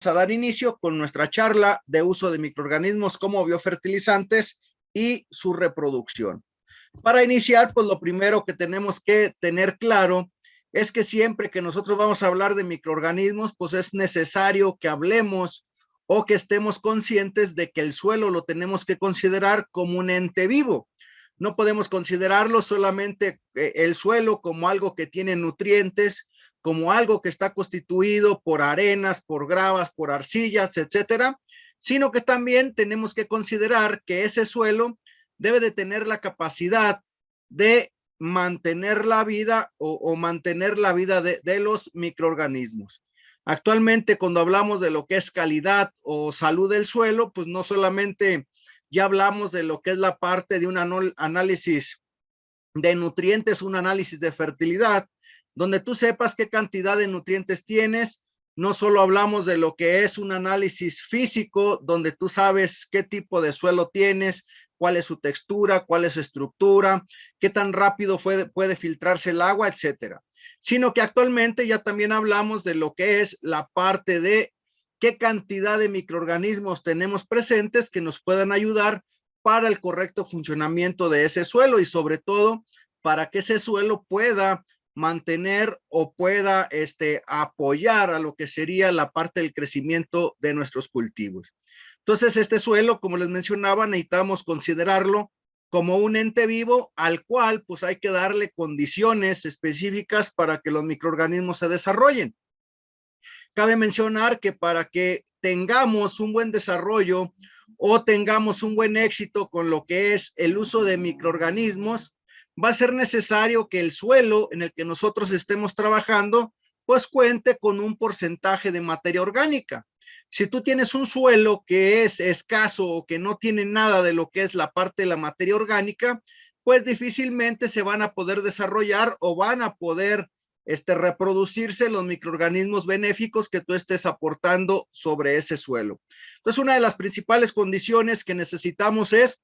a dar inicio con nuestra charla de uso de microorganismos como biofertilizantes y su reproducción. Para iniciar, pues lo primero que tenemos que tener claro es que siempre que nosotros vamos a hablar de microorganismos, pues es necesario que hablemos o que estemos conscientes de que el suelo lo tenemos que considerar como un ente vivo. No podemos considerarlo solamente el suelo como algo que tiene nutrientes, como algo que está constituido por arenas, por gravas, por arcillas, etcétera, sino que también tenemos que considerar que ese suelo debe de tener la capacidad de mantener la vida o mantener la vida de los microorganismos. Actualmente, cuando hablamos de lo que es calidad o salud del suelo, pues no solamente ya hablamos de lo que es la parte de un análisis de nutrientes, un análisis de fertilidad, donde tú sepas qué cantidad de nutrientes tienes. No solo hablamos de lo que es un análisis físico, donde tú sabes qué tipo de suelo tienes, cuál es su textura, cuál es su estructura, qué tan rápido puede filtrarse el agua, etcétera. Sino que actualmente ya también hablamos de lo que es la parte de qué cantidad de microorganismos tenemos presentes que nos puedan ayudar para el correcto funcionamiento de ese suelo y sobre todo para que ese suelo pueda mantener o pueda apoyar a lo que sería la parte del crecimiento de nuestros cultivos. Entonces, este suelo, como les mencionaba, necesitamos considerarlo como un ente vivo al cual pues hay que darle condiciones específicas para que los microorganismos se desarrollen. Cabe mencionar que para que tengamos un buen desarrollo o tengamos un buen éxito con lo que es el uso de microorganismos, va a ser necesario que el suelo en el que nosotros estemos trabajando pues cuente con un porcentaje de materia orgánica. Si tú tienes un suelo que es escaso o que no tiene nada de lo que es la parte de la materia orgánica, pues difícilmente se van a poder desarrollar o van a poder reproducirse los microorganismos benéficos que tú estés aportando sobre ese suelo. Entonces, una de las principales condiciones que necesitamos es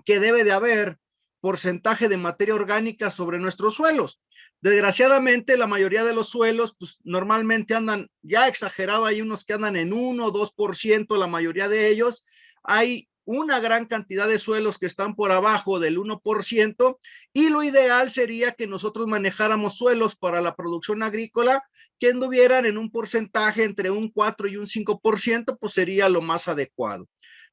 que debe de haber porcentaje de materia orgánica sobre nuestros suelos. Desgraciadamente, la mayoría de los suelos, pues normalmente andan ya exagerado, hay unos que andan en 1 o 2%, la mayoría de ellos. Hay una gran cantidad de suelos que están por abajo del 1% y lo ideal sería que nosotros manejáramos suelos para la producción agrícola que anduvieran en un porcentaje entre un 4 y un 5%, pues sería lo más adecuado.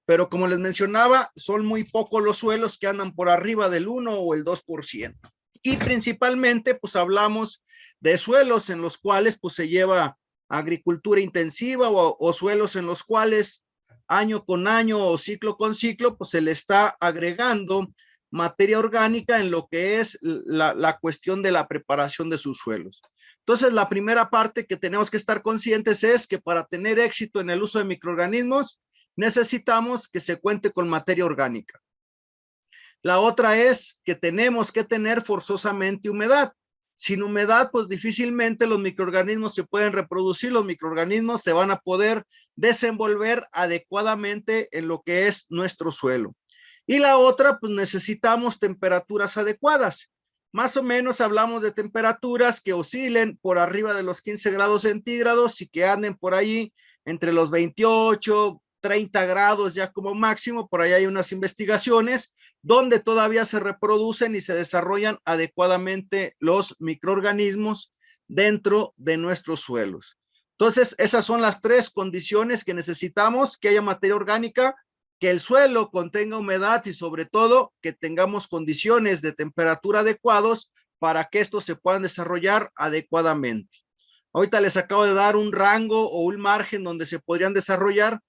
Pero como les mencionaba, son muy pocos los suelos que andan por arriba del 1 o el 2%. Y principalmente, pues hablamos de suelos en los cuales pues se lleva agricultura intensiva o suelos en los cuales año con año o ciclo con ciclo, pues se le está agregando materia orgánica en lo que es la cuestión de la preparación de sus suelos. Entonces, la primera parte que tenemos que estar conscientes es que para tener éxito en el uso de microorganismos, necesitamos que se cuente con materia orgánica. La otra es que tenemos que tener forzosamente humedad. Sin humedad, pues difícilmente los microorganismos se pueden reproducir, los microorganismos se van a poder desenvolver adecuadamente en lo que es nuestro suelo. Y la otra, pues necesitamos temperaturas adecuadas. Más o menos hablamos de temperaturas que oscilen por arriba de los 15 grados centígrados y que anden por ahí entre los 28, 30 grados ya como máximo. Por ahí hay unas investigaciones donde todavía se reproducen y se desarrollan adecuadamente los microorganismos dentro de nuestros suelos. Entonces, esas son las tres condiciones que necesitamos: que haya materia orgánica, que el suelo contenga humedad y sobre todo que tengamos condiciones de temperatura adecuados para que estos se puedan desarrollar adecuadamente. Ahorita les acabo de dar un rango o un margen donde se podrían desarrollar.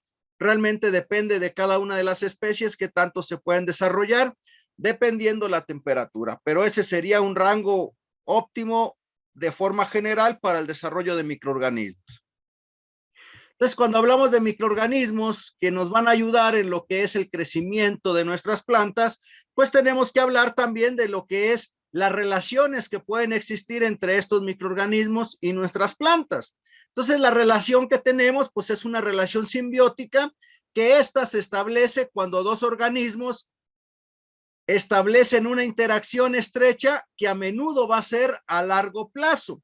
Realmente depende de cada una de las especies que tanto se pueden desarrollar dependiendo la temperatura, pero ese sería un rango óptimo de forma general para el desarrollo de microorganismos. Entonces, cuando hablamos de microorganismos que nos van a ayudar en lo que es el crecimiento de nuestras plantas, pues tenemos que hablar también de lo que es las relaciones que pueden existir entre estos microorganismos y nuestras plantas. Entonces, la relación que tenemos, pues es una relación simbiótica, que esta se establece cuando dos organismos establecen una interacción estrecha que a menudo va a ser a largo plazo.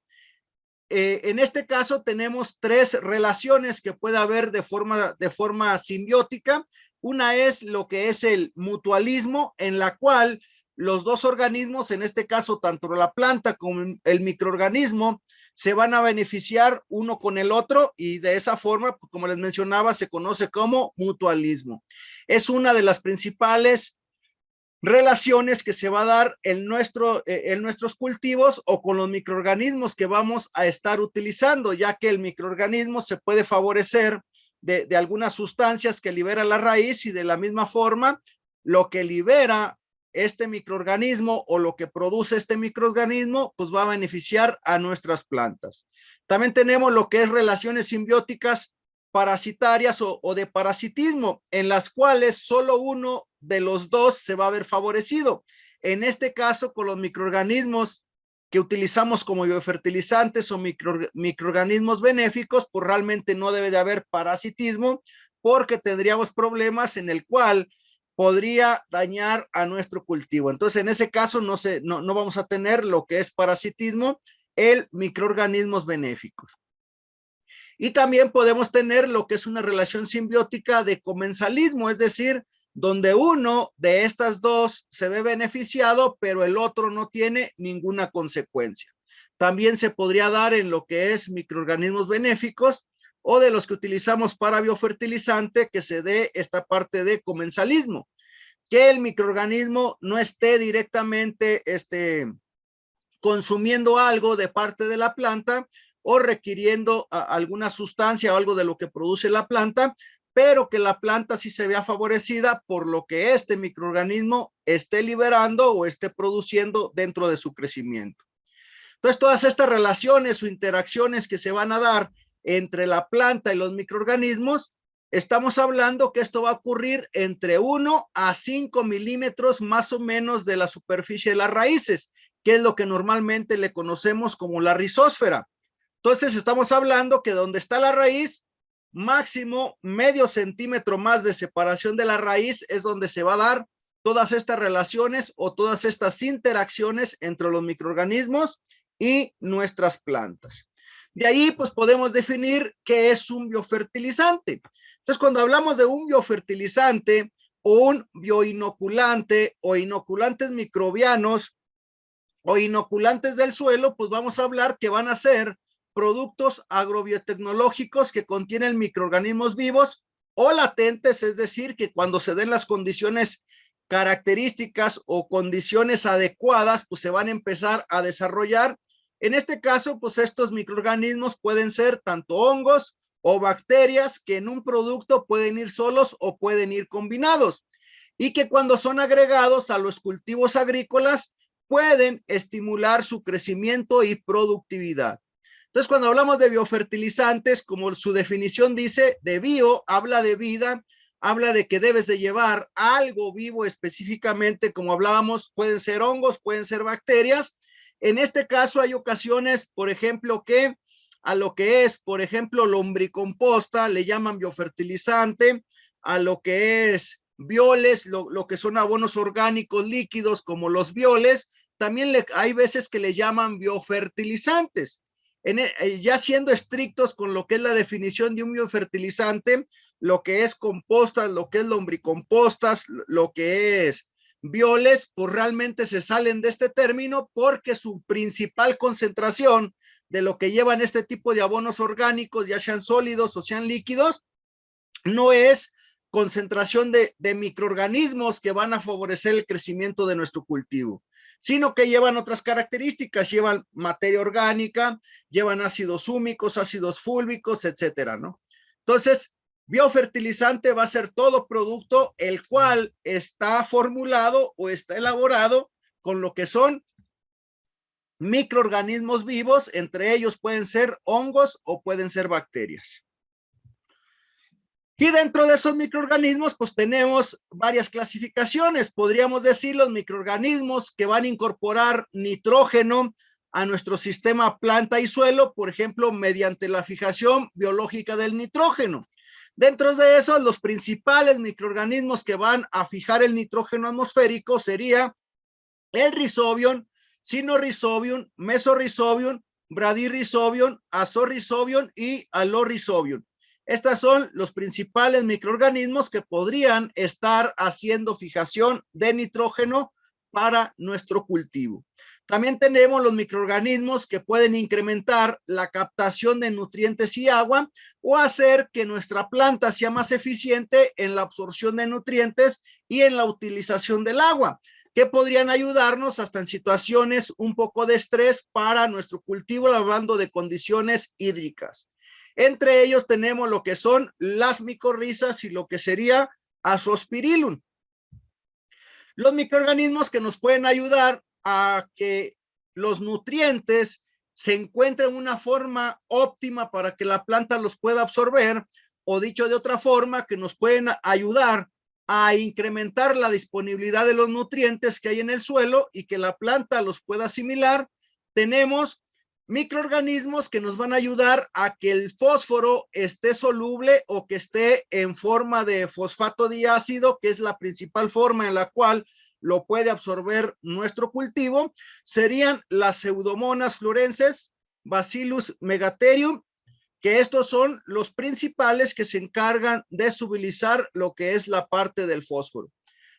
en este caso tenemos tres relaciones que puede haber de forma simbiótica. Una es lo que es el mutualismo, en la cual los dos organismos, en este caso tanto la planta como el microorganismo, se van a beneficiar uno con el otro, y de esa forma, como les mencionaba, se conoce como mutualismo. Es una de las principales relaciones que se va a dar en nuestros cultivos o con los microorganismos que vamos a estar utilizando, ya que el microorganismo se puede favorecer de algunas sustancias que libera la raíz, y de la misma forma lo que libera este microorganismo o lo que produce este microorganismo pues va a beneficiar a nuestras plantas. También tenemos lo que es relaciones simbióticas parasitarias o de parasitismo, en las cuales solo uno de los dos se va a ver favorecido. En este caso, con los microorganismos que utilizamos como biofertilizantes o microorganismos benéficos, pues realmente no debe de haber parasitismo, porque tendríamos problemas en el cual podría dañar a nuestro cultivo. Entonces, en ese caso no vamos a tener lo que es parasitismo en microorganismos benéficos. Y también podemos tener lo que es una relación simbiótica de comensalismo, es decir, donde uno de estas dos se ve beneficiado, pero el otro no tiene ninguna consecuencia. También se podría dar en lo que es microorganismos benéficos o de los que utilizamos para biofertilizante, que se dé esta parte de comensalismo, que el microorganismo no esté directamente consumiendo algo de parte de la planta o requiriendo alguna sustancia o algo de lo que produce la planta, pero que la planta sí se vea favorecida por lo que este microorganismo esté liberando o esté produciendo dentro de su crecimiento. Entonces, todas estas relaciones o interacciones que se van a dar entre la planta y los microorganismos, estamos hablando que esto va a ocurrir entre 1 a 5 milímetros más o menos de la superficie de las raíces, que es lo que normalmente le conocemos como la rizósfera. Entonces, estamos hablando que donde está la raíz, máximo medio centímetro más de separación de la raíz es donde se va a dar todas estas relaciones o todas estas interacciones entre los microorganismos y nuestras plantas. De ahí, pues podemos definir qué es un biofertilizante. Entonces, cuando hablamos de un biofertilizante o un bioinoculante o inoculantes microbianos o inoculantes del suelo, pues vamos a hablar que van a ser productos agrobiotecnológicos que contienen microorganismos vivos o latentes, es decir, que cuando se den las condiciones características o condiciones adecuadas, pues se van a empezar a desarrollar. En este caso, pues estos microorganismos pueden ser tanto hongos o bacterias, que en un producto pueden ir solos o pueden ir combinados, y que cuando son agregados a los cultivos agrícolas pueden estimular su crecimiento y productividad. Entonces, cuando hablamos de biofertilizantes, como su definición dice, de bio, habla de vida, habla de que debes de llevar algo vivo específicamente, como hablábamos, pueden ser hongos, pueden ser bacterias. En este caso hay ocasiones, por ejemplo, que a lo que es, por ejemplo, lombricomposta, le llaman biofertilizante, a lo que es bioles, lo que son abonos orgánicos líquidos como los bioles, también hay veces que le llaman biofertilizantes. Ya siendo estrictos con lo que es la definición de un biofertilizante, lo que es compostas, lo que es lombricompostas, lo que es bioles, pues realmente se salen de este término, porque su principal concentración de lo que llevan este tipo de abonos orgánicos, ya sean sólidos o sean líquidos, no es concentración de microorganismos que van a favorecer el crecimiento de nuestro cultivo, sino que llevan otras características, llevan materia orgánica, llevan ácidos húmicos, ácidos fúlvicos, etcétera, ¿no? Entonces, biofertilizante va a ser todo producto el cual está formulado o está elaborado con lo que son microorganismos vivos, entre ellos pueden ser hongos o pueden ser bacterias. Y dentro de esos microorganismos, pues tenemos varias clasificaciones. Podríamos decir los microorganismos que van a incorporar nitrógeno a nuestro sistema planta y suelo, por ejemplo, mediante la fijación biológica del nitrógeno. Dentro de esos, los principales microorganismos que van a fijar el nitrógeno atmosférico sería el Rhizobium, Sinorhizobium, Mesorhizobium, Bradyrhizobium, Azorhizobium y Alorhizobium. Estos son los principales microorganismos que podrían estar haciendo fijación de nitrógeno para nuestro cultivo. También tenemos los microorganismos que pueden incrementar la captación de nutrientes y agua o hacer que nuestra planta sea más eficiente en la absorción de nutrientes y en la utilización del agua, que podrían ayudarnos hasta en situaciones un poco de estrés para nuestro cultivo, hablando de condiciones hídricas. Entre ellos tenemos lo que son las micorrizas y lo que sería Azospirillum. Los microorganismos que nos pueden ayudar a que los nutrientes se encuentren en una forma óptima para que la planta los pueda absorber, o dicho de otra forma, que nos pueden ayudar a incrementar la disponibilidad de los nutrientes que hay en el suelo y que la planta los pueda asimilar. Tenemos microorganismos que nos van a ayudar a que el fósforo esté soluble o que esté en forma de fosfato diácido, que es la principal forma en la cual lo puede absorber nuestro cultivo. Serían las Pseudomonas fluorescens, Bacillus megatherium, que estos son los principales que se encargan de solubilizar lo que es la parte del fósforo.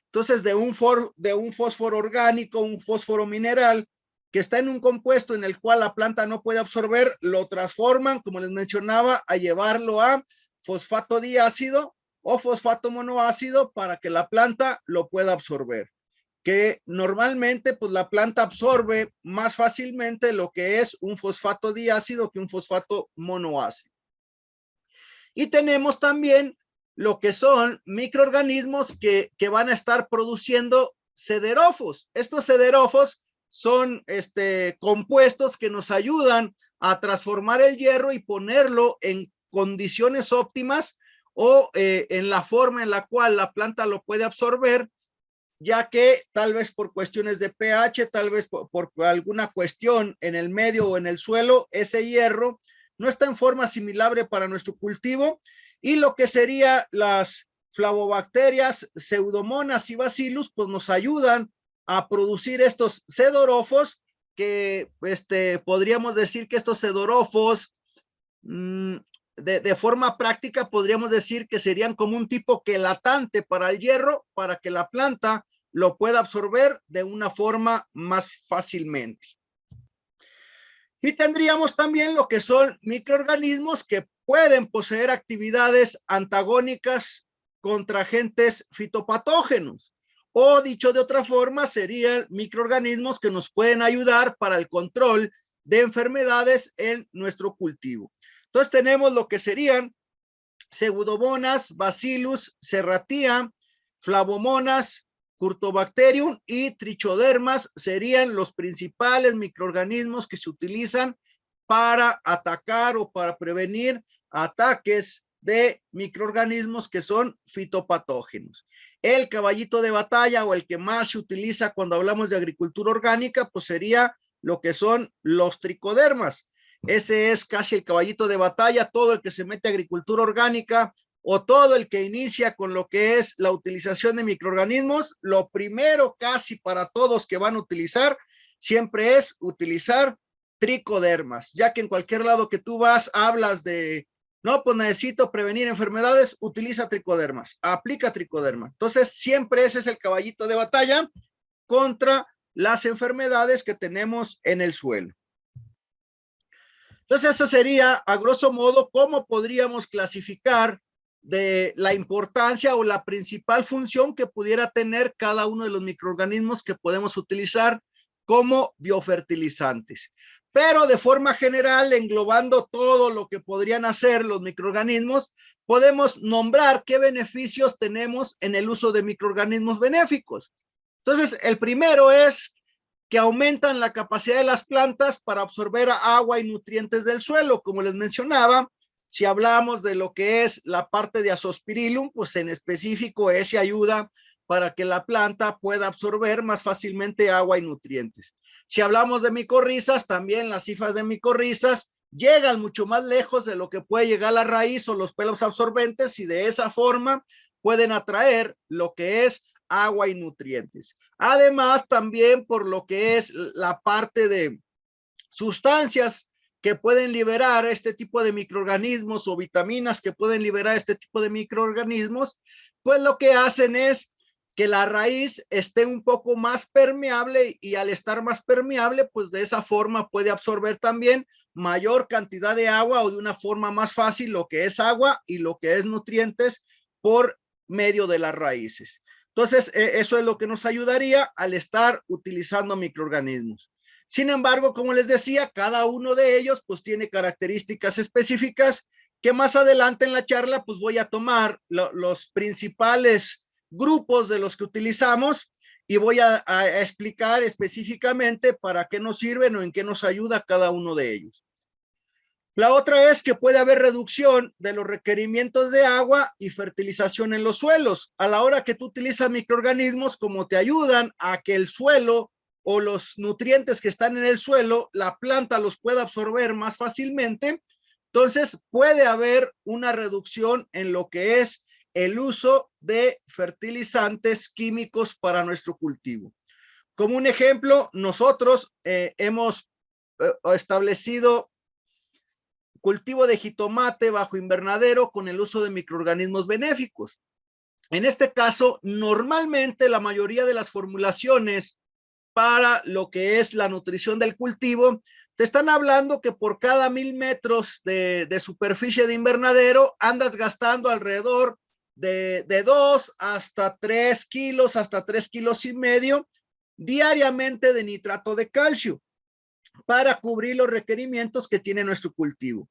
Entonces, de un fósforo orgánico, un fósforo mineral, que está en un compuesto en el cual la planta no puede absorber, lo transforman, como les mencionaba, a llevarlo a fosfato diácido o fosfato monoácido para que la planta lo pueda absorber. Que normalmente pues la planta absorbe más fácilmente lo que es un fosfato diácido que un fosfato monoácido. Y tenemos también lo que son microorganismos que van a estar produciendo siderófos. Estos siderófos son compuestos que nos ayudan a transformar el hierro y ponerlo en condiciones óptimas o en la forma en la cual la planta lo puede absorber, ya que tal vez por cuestiones de pH, tal vez por alguna cuestión en el medio o en el suelo, ese hierro no está en forma asimilable para nuestro cultivo, y lo que sería las flavobacterias, pseudomonas y bacillus, pues nos ayudan a producir estos sedorofos, que podríamos decir que estos sedorofos, de forma práctica, podríamos decir que serían como un tipo quelatante para el hierro, para que la planta lo pueda absorber de una forma más fácilmente. Y tendríamos también lo que son microorganismos que pueden poseer actividades antagónicas contra agentes fitopatógenos, o dicho de otra forma, serían microorganismos que nos pueden ayudar para el control de enfermedades en nuestro cultivo. Entonces tenemos lo que serían Pseudomonas, Bacillus, Serratia, Flavomonas, Curtobacterium y Trichodermas serían los principales microorganismos que se utilizan para atacar o para prevenir ataques de microorganismos que son fitopatógenos. El caballito de batalla, o el que más se utiliza cuando hablamos de agricultura orgánica, pues sería lo que son los tricodermas. Ese es casi el caballito de batalla. Todo el que se mete a agricultura orgánica o todo el que inicia con lo que es la utilización de microorganismos, lo primero casi para todos que van a utilizar siempre es utilizar tricodermas, ya que en cualquier lado que tú vas hablas de, no, pues necesito prevenir enfermedades, utiliza tricodermas, aplica tricoderma. Entonces siempre ese es el caballito de batalla contra las enfermedades que tenemos en el suelo. Entonces, eso sería, a grosso modo, cómo podríamos clasificar de la importancia o la principal función que pudiera tener cada uno de los microorganismos que podemos utilizar como biofertilizantes. Pero de forma general, englobando todo lo que podrían hacer los microorganismos, podemos nombrar qué beneficios tenemos en el uso de microorganismos benéficos. Entonces, el primero es que aumentan la capacidad de las plantas para absorber agua y nutrientes del suelo. Como les mencionaba, si hablamos de lo que es la parte de Azospirillum, pues en específico ese ayuda para que la planta pueda absorber más fácilmente agua y nutrientes. Si hablamos de micorrizas, también las hifas de micorrizas llegan mucho más lejos de lo que puede llegar la raíz o los pelos absorbentes, y de esa forma pueden atraer lo que es agua y nutrientes. Además, también por lo que es la parte de sustancias que pueden liberar este tipo de microorganismos o vitaminas que pueden liberar este tipo de microorganismos, pues lo que hacen es que la raíz esté un poco más permeable y al estar más permeable, pues de esa forma puede absorber también mayor cantidad de agua o de una forma más fácil lo que es agua y lo que es nutrientes por medio de las raíces. Entonces, eso es lo que nos ayudaría al estar utilizando microorganismos. Sin embargo, como les decía, cada uno de ellos pues tiene características específicas que más adelante en la charla pues voy a tomar los principales grupos de los que utilizamos y voy a explicar específicamente para qué nos sirven o en qué nos ayuda cada uno de ellos. La otra es que puede haber reducción de los requerimientos de agua y fertilización en los suelos. A la hora que tú utilizas microorganismos, como te ayudan a que el suelo o los nutrientes que están en el suelo, la planta los pueda absorber más fácilmente, entonces puede haber una reducción en lo que es el uso de fertilizantes químicos para nuestro cultivo. Como un ejemplo, nosotros hemos establecido cultivo de jitomate bajo invernadero con el uso de microorganismos benéficos. En este caso, normalmente la mayoría de las formulaciones para lo que es la nutrición del cultivo, te están hablando que por cada 1000 metros de superficie de invernadero andas gastando alrededor de 2 hasta 3 kilos, hasta 3 kilos y medio diariamente de nitrato de calcio para cubrir los requerimientos que tiene nuestro cultivo.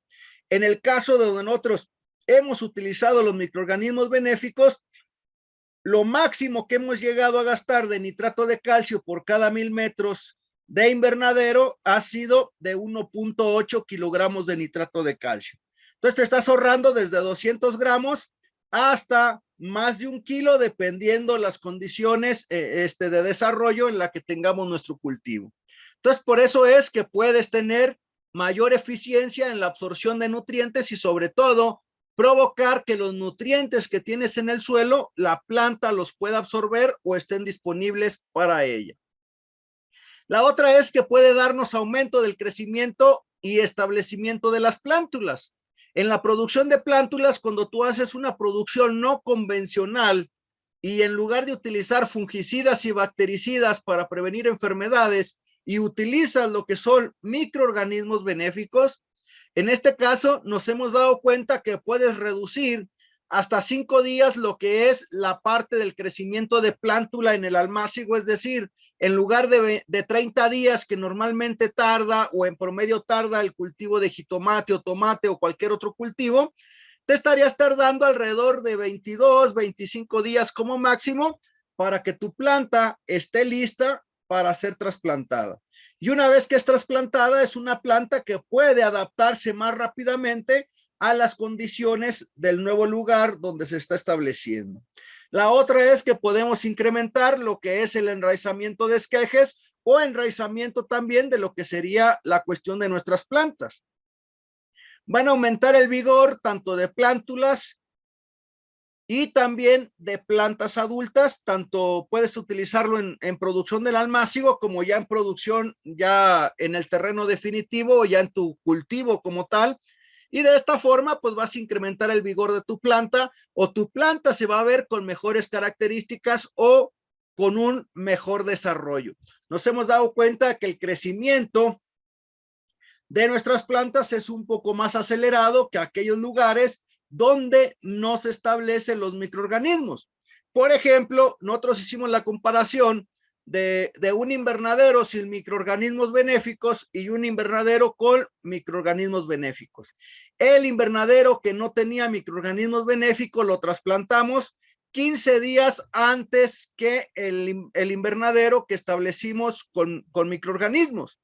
En el caso de donde nosotros hemos utilizado los microorganismos benéficos, lo máximo que hemos llegado a gastar de nitrato de calcio por cada 1000 metros de invernadero ha sido de 1.8 kilogramos de nitrato de calcio. Entonces te estás ahorrando desde 200 gramos hasta más de 1 kilo, dependiendo las condiciones de desarrollo en la que tengamos nuestro cultivo. Entonces, por eso es que puedes tener mayor eficiencia en la absorción de nutrientes y sobre todo provocar que los nutrientes que tienes en el suelo, la planta los pueda absorber o estén disponibles para ella. La otra es que puede darnos aumento del crecimiento y establecimiento de las plántulas. En la producción de plántulas, cuando tú haces una producción no convencional y en lugar de utilizar fungicidas y bactericidas para prevenir enfermedades y utilizas lo que son microorganismos benéficos, en este caso nos hemos dado cuenta que puedes reducir hasta 5 días lo que es la parte del crecimiento de plántula en el almácigo, es decir, en lugar de 30 días que normalmente tarda o en promedio tarda el cultivo de jitomate o tomate o cualquier otro cultivo, te estarías tardando alrededor de 22, 25 días como máximo para que tu planta esté lista para ser trasplantada. Y una vez que es trasplantada, es una planta que puede adaptarse más rápidamente a las condiciones del nuevo lugar donde se está estableciendo. La otra es que podemos incrementar lo que es el enraizamiento de esquejes o enraizamiento también de lo que sería la cuestión de nuestras plantas. Van a aumentar el vigor tanto de plántulas y también de plantas adultas, tanto puedes utilizarlo en producción del almácigo como ya en producción, ya en el terreno definitivo o ya en tu cultivo como tal. Y de esta forma, pues vas a incrementar el vigor de tu planta o tu planta se va a ver con mejores características o con un mejor desarrollo. Nos hemos dado cuenta que el crecimiento de nuestras plantas es un poco más acelerado que aquellos lugares donde no se establecen los microorganismos. Por ejemplo, nosotros hicimos la comparación de un invernadero sin microorganismos benéficos y un invernadero con microorganismos benéficos. El invernadero que no tenía microorganismos benéficos lo trasplantamos 15 días antes que el invernadero que establecimos con microorganismos.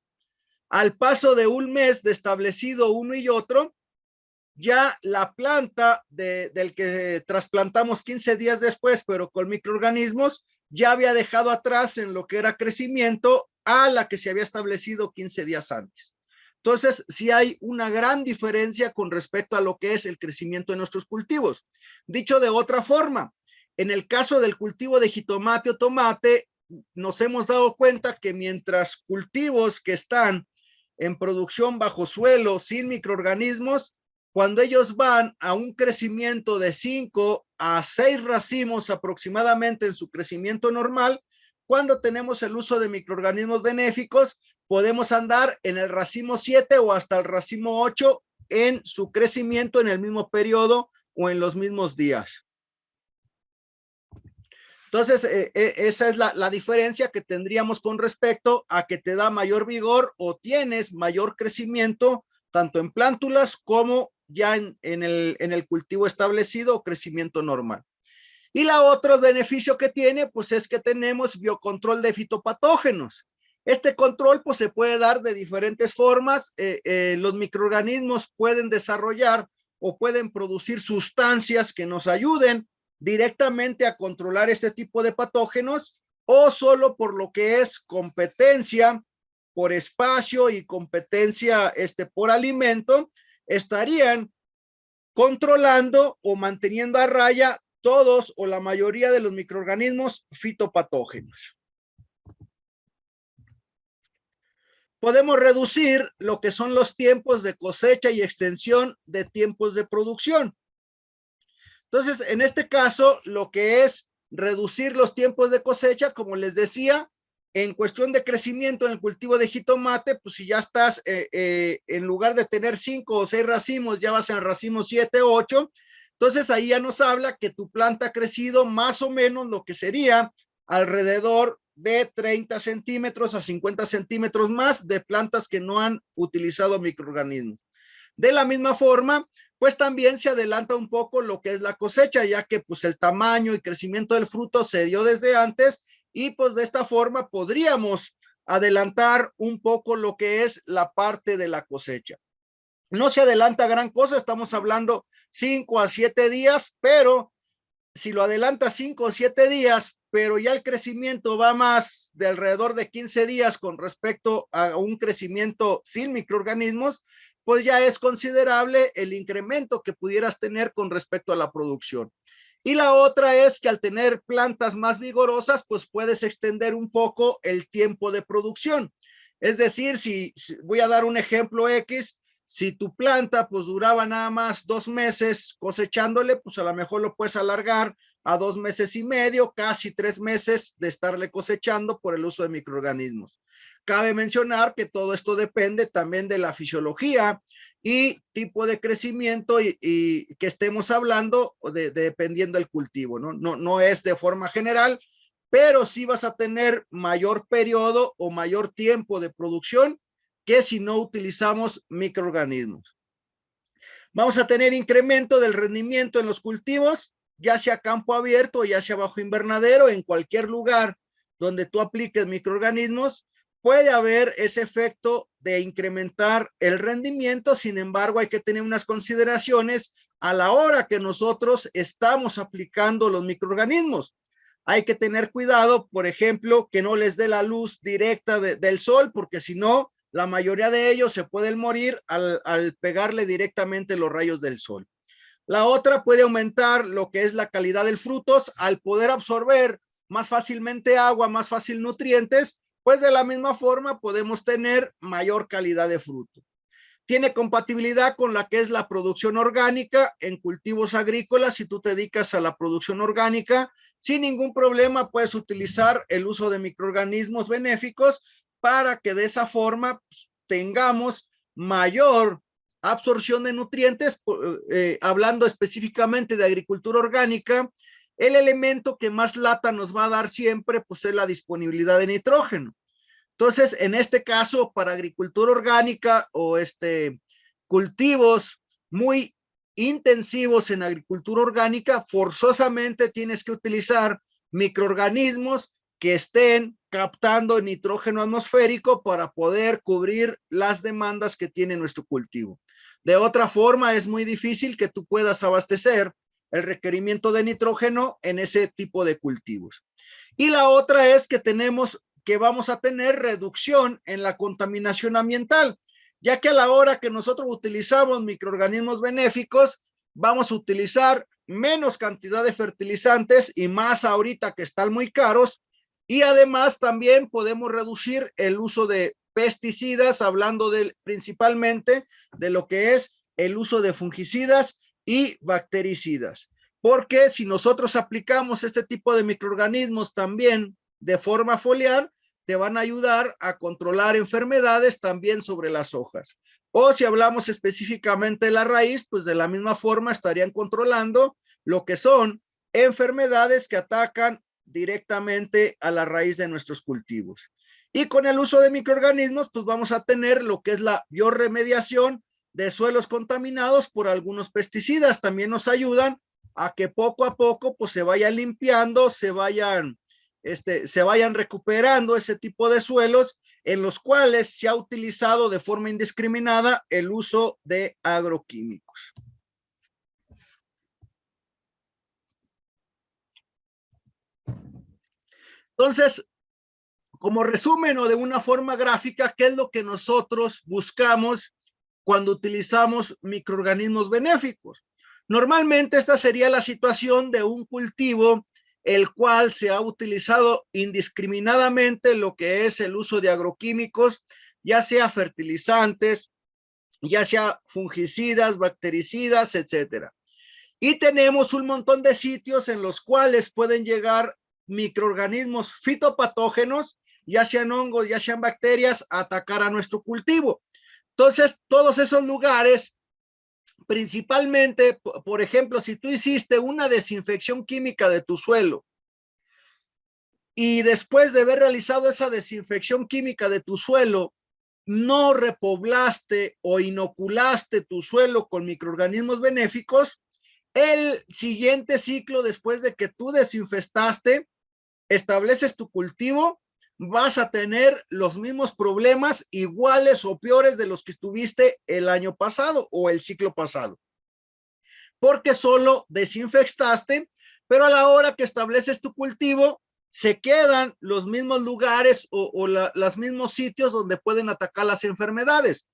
Al paso de un mes de establecido uno y otro, ya la planta del que trasplantamos 15 días después, pero con microorganismos, ya había dejado atrás en lo que era crecimiento a la que se había establecido 15 días antes. Entonces, sí hay una gran diferencia con respecto a lo que es el crecimiento de nuestros cultivos. Dicho de otra forma, en el caso del cultivo de jitomate o tomate, nos hemos dado cuenta que mientras cultivos que están en producción bajo suelo sin microorganismos, cuando ellos van a un crecimiento de 5 a 6 racimos aproximadamente en su crecimiento normal, cuando tenemos el uso de microorganismos benéficos, podemos andar en el racimo 7 o hasta el racimo 8 en su crecimiento en el mismo periodo o en los mismos días. Entonces, esa es la diferencia que tendríamos con respecto a que te da mayor vigor o tienes mayor crecimiento, tanto en plántulas como ya en el cultivo establecido o crecimiento normal. Y la otro beneficio que tiene, pues es que tenemos biocontrol de fitopatógenos. Este control, pues se puede dar de diferentes formas. Los microorganismos pueden desarrollar o pueden producir sustancias que nos ayuden directamente a controlar este tipo de patógenos, o solo por lo que es competencia por espacio y competencia por alimento, estarían controlando o manteniendo a raya todos o la mayoría de los microorganismos fitopatógenos. Podemos reducir lo que son los tiempos de cosecha y extensión de tiempos de producción. Entonces, en este caso, lo que es reducir los tiempos de cosecha, como les decía, en cuestión de crecimiento en el cultivo de jitomate, pues si ya estás, en lugar de tener 5 o 6 racimos, ya vas en el racimo 7 o 8, entonces ahí ya nos habla que tu planta ha crecido más o menos lo que sería alrededor de 30 centímetros a 50 centímetros más de plantas que no han utilizado microorganismos. De la misma forma, pues también se adelanta un poco lo que es la cosecha, ya que pues el tamaño y crecimiento del fruto se dio desde antes, y pues de esta forma podríamos adelantar un poco lo que es la parte de la cosecha. No se adelanta gran cosa, estamos hablando 5 a 7 días, pero si lo adelanta 5 o 7 días, pero ya el crecimiento va más de alrededor de 15 días con respecto a un crecimiento sin microorganismos, pues ya es considerable el incremento que pudieras tener con respecto a la producción. Y la otra es que al tener plantas más vigorosas, pues puedes extender un poco el tiempo de producción. Es decir, si voy a dar un ejemplo X, si tu planta pues duraba nada más 2 meses cosechándole, pues a lo mejor lo puedes alargar a 2 meses y medio, casi 3 meses de estarle cosechando por el uso de microorganismos. Cabe mencionar que todo esto depende también de la fisiología y tipo de crecimiento y que estemos hablando dependiendo del cultivo, ¿no? No es de forma general, pero sí vas a tener mayor periodo o mayor tiempo de producción que si no utilizamos microorganismos. Vamos a tener incremento del rendimiento en los cultivos, ya sea campo abierto, ya sea bajo invernadero, en cualquier lugar donde tú apliques microorganismos, puede haber ese efecto de incrementar el rendimiento. Sin embargo, hay que tener unas consideraciones a la hora que nosotros estamos aplicando los microorganismos. Hay que tener cuidado, por ejemplo, que no les dé la luz directa del sol, porque si no, la mayoría de ellos se pueden morir al pegarle directamente los rayos del sol. La otra puede aumentar lo que es la calidad del frutos al poder absorber más fácilmente agua, más fácil nutrientes, pues de la misma forma podemos tener mayor calidad de fruto. Tiene compatibilidad con la que es la producción orgánica en cultivos agrícolas. Si tú te dedicas a la producción orgánica, sin ningún problema puedes utilizar el uso de microorganismos benéficos para que de esa forma tengamos mayor absorción de nutrientes. Hablando específicamente de agricultura orgánica, el elemento que más lata nos va a dar siempre pues es la disponibilidad de nitrógeno. Entonces, en este caso, para agricultura orgánica o cultivos muy intensivos en agricultura orgánica, forzosamente tienes que utilizar microorganismos que estén captando nitrógeno atmosférico para poder cubrir las demandas que tiene nuestro cultivo. De otra forma, es muy difícil que tú puedas abastecer el requerimiento de nitrógeno en ese tipo de cultivos. Y la otra es que vamos a tener reducción en la contaminación ambiental, ya que a la hora que nosotros utilizamos microorganismos benéficos, vamos a utilizar menos cantidad de fertilizantes y más ahorita que están muy caros, y además también podemos reducir el uso de pesticidas, hablando principalmente de lo que es el uso de fungicidas y bactericidas. Porque si nosotros aplicamos este tipo de microorganismos también de forma foliar, te van a ayudar a controlar enfermedades también sobre las hojas. O si hablamos específicamente de la raíz, pues de la misma forma estarían controlando lo que son enfermedades que atacan directamente a la raíz de nuestros cultivos. Y con el uso de microorganismos, pues vamos a tener lo que es la biorremediación de suelos contaminados por algunos pesticidas. También nos ayudan a que poco a poco pues se vaya limpiando, se vayan recuperando ese tipo de suelos en los cuales se ha utilizado de forma indiscriminada el uso de agroquímicos. Entonces, como resumen o de una forma gráfica, ¿qué es lo que nosotros buscamos cuando utilizamos microorganismos benéficos? Normalmente esta sería la situación de un cultivo el cual se ha utilizado indiscriminadamente lo que es el uso de agroquímicos, ya sea fertilizantes, ya sea fungicidas, bactericidas, etcétera. Y tenemos un montón de sitios en los cuales pueden llegar microorganismos fitopatógenos, ya sean hongos, ya sean bacterias, a atacar a nuestro cultivo. Entonces, todos esos lugares, principalmente, por ejemplo, si tú hiciste una desinfección química de tu suelo y después de haber realizado esa desinfección química de tu suelo, no repoblaste o inoculaste tu suelo con microorganismos benéficos, el siguiente ciclo, después de que tú desinfestaste, estableces tu cultivo, vas a tener los mismos problemas iguales o peores de los que tuviste el año pasado o el ciclo pasado. Porque solo desinfectaste, pero a la hora que estableces tu cultivo, se quedan los mismos lugares o los mismos sitios donde pueden atacar las enfermedades.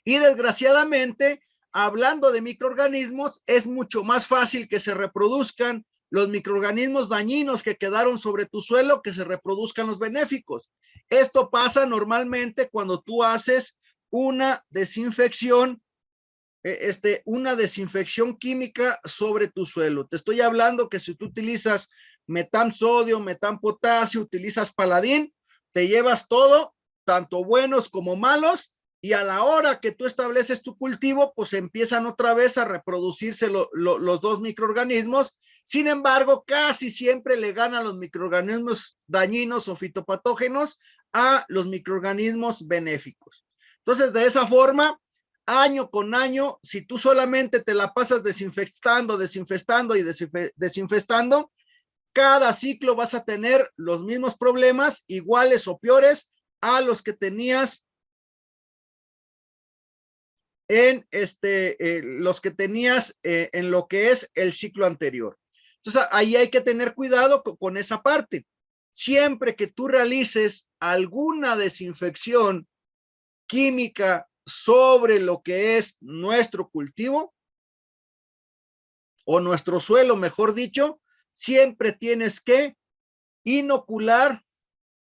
Y desgraciadamente, hablando de microorganismos, es mucho más fácil que se reproduzcan los microorganismos dañinos que quedaron sobre tu suelo que se reproduzcan los benéficos. Esto pasa normalmente cuando tú haces una desinfección química sobre tu suelo. Te estoy hablando que si tú utilizas metamsodio, metampotasio, utilizas paladín, te llevas todo, tanto buenos como malos, y a la hora que tú estableces tu cultivo, pues empiezan otra vez a reproducirse los dos microorganismos. Sin embargo, casi siempre le ganan los microorganismos dañinos o fitopatógenos a los microorganismos benéficos. Entonces, de esa forma, año con año, si tú solamente te la pasas desinfectando y desinfestando, cada ciclo vas a tener los mismos problemas, iguales o peores a los que tenías en en lo que es el ciclo anterior. Entonces, ahí hay que tener cuidado con esa parte. Siempre que tú realices alguna desinfección química sobre lo que es nuestro cultivo o nuestro suelo, mejor dicho, siempre tienes que inocular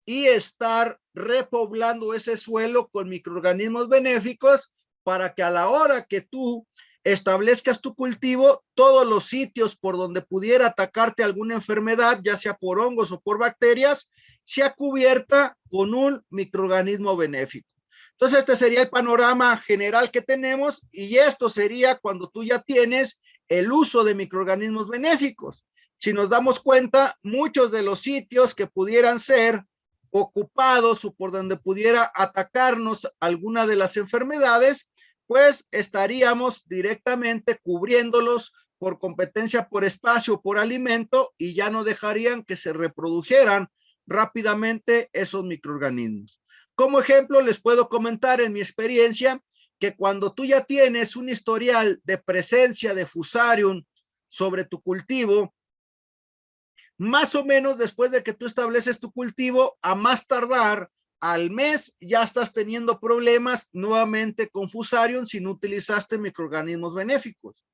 y estar repoblando ese suelo con microorganismos benéficos para que a la hora que tú establezcas tu cultivo, todos los sitios por donde pudiera atacarte alguna enfermedad, ya sea por hongos o por bacterias, sea cubierta con un microorganismo benéfico. Entonces, este sería el panorama general que tenemos y esto sería cuando tú ya tienes el uso de microorganismos benéficos. Si nos damos cuenta, muchos de los sitios que pudieran ser ocupados o por donde pudiera atacarnos alguna de las enfermedades, pues estaríamos directamente cubriéndolos por competencia, por espacio, por alimento y ya no dejarían que se reprodujeran rápidamente esos microorganismos. Como ejemplo, les puedo comentar en mi experiencia que cuando tú ya tienes un historial de presencia de Fusarium sobre tu cultivo, más o menos después de que tú estableces tu cultivo, a más tardar al mes ya estás teniendo problemas nuevamente con Fusarium si no utilizaste microorganismos benéficos.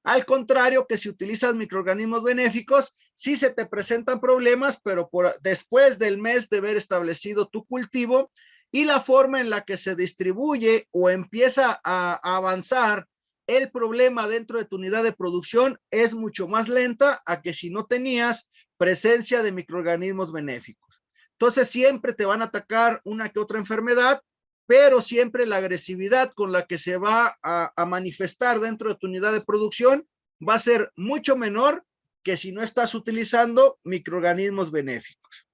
Al contrario que si utilizas microorganismos benéficos, sí se te presentan problemas, pero después del mes de haber establecido tu cultivo, y la forma en la que se distribuye o empieza a avanzar el problema dentro de tu unidad de producción es mucho más lenta a que si no tenías presencia de microorganismos benéficos. Entonces siempre te van a atacar una que otra enfermedad, pero siempre la agresividad con la que se va a manifestar dentro de tu unidad de producción va a ser mucho menor que si no estás utilizando microorganismos benéficos.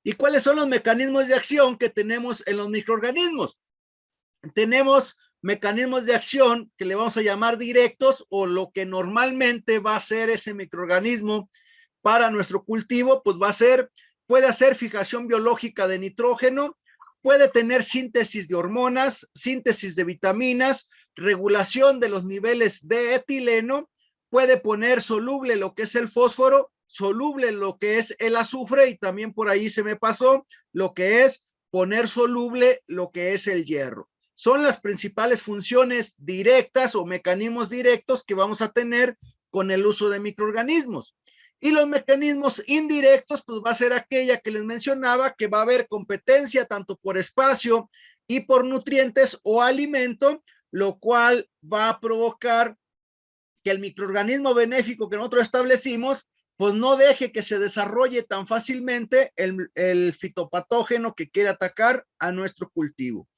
¿Y cuáles son los mecanismos de acción que tenemos en los microorganismos? Tenemos mecanismos de acción que le vamos a llamar directos, o lo que normalmente va a hacer ese microorganismo para nuestro cultivo, pues va a ser, puede hacer fijación biológica de nitrógeno, puede tener síntesis de hormonas, síntesis de vitaminas, regulación de los niveles de etileno, puede poner soluble lo que es el fósforo, soluble lo que es el azufre, y también por ahí se me pasó lo que es poner soluble lo que es el hierro. Son las principales funciones directas o mecanismos directos que vamos a tener con el uso de microorganismos. Y los mecanismos indirectos, pues va a ser aquella que les mencionaba, que va a haber competencia tanto por espacio y por nutrientes o alimento, lo cual va a provocar que el microorganismo benéfico que nosotros establecimos, pues no deje que se desarrolle tan fácilmente el fitopatógeno que quiere atacar a nuestro cultivo.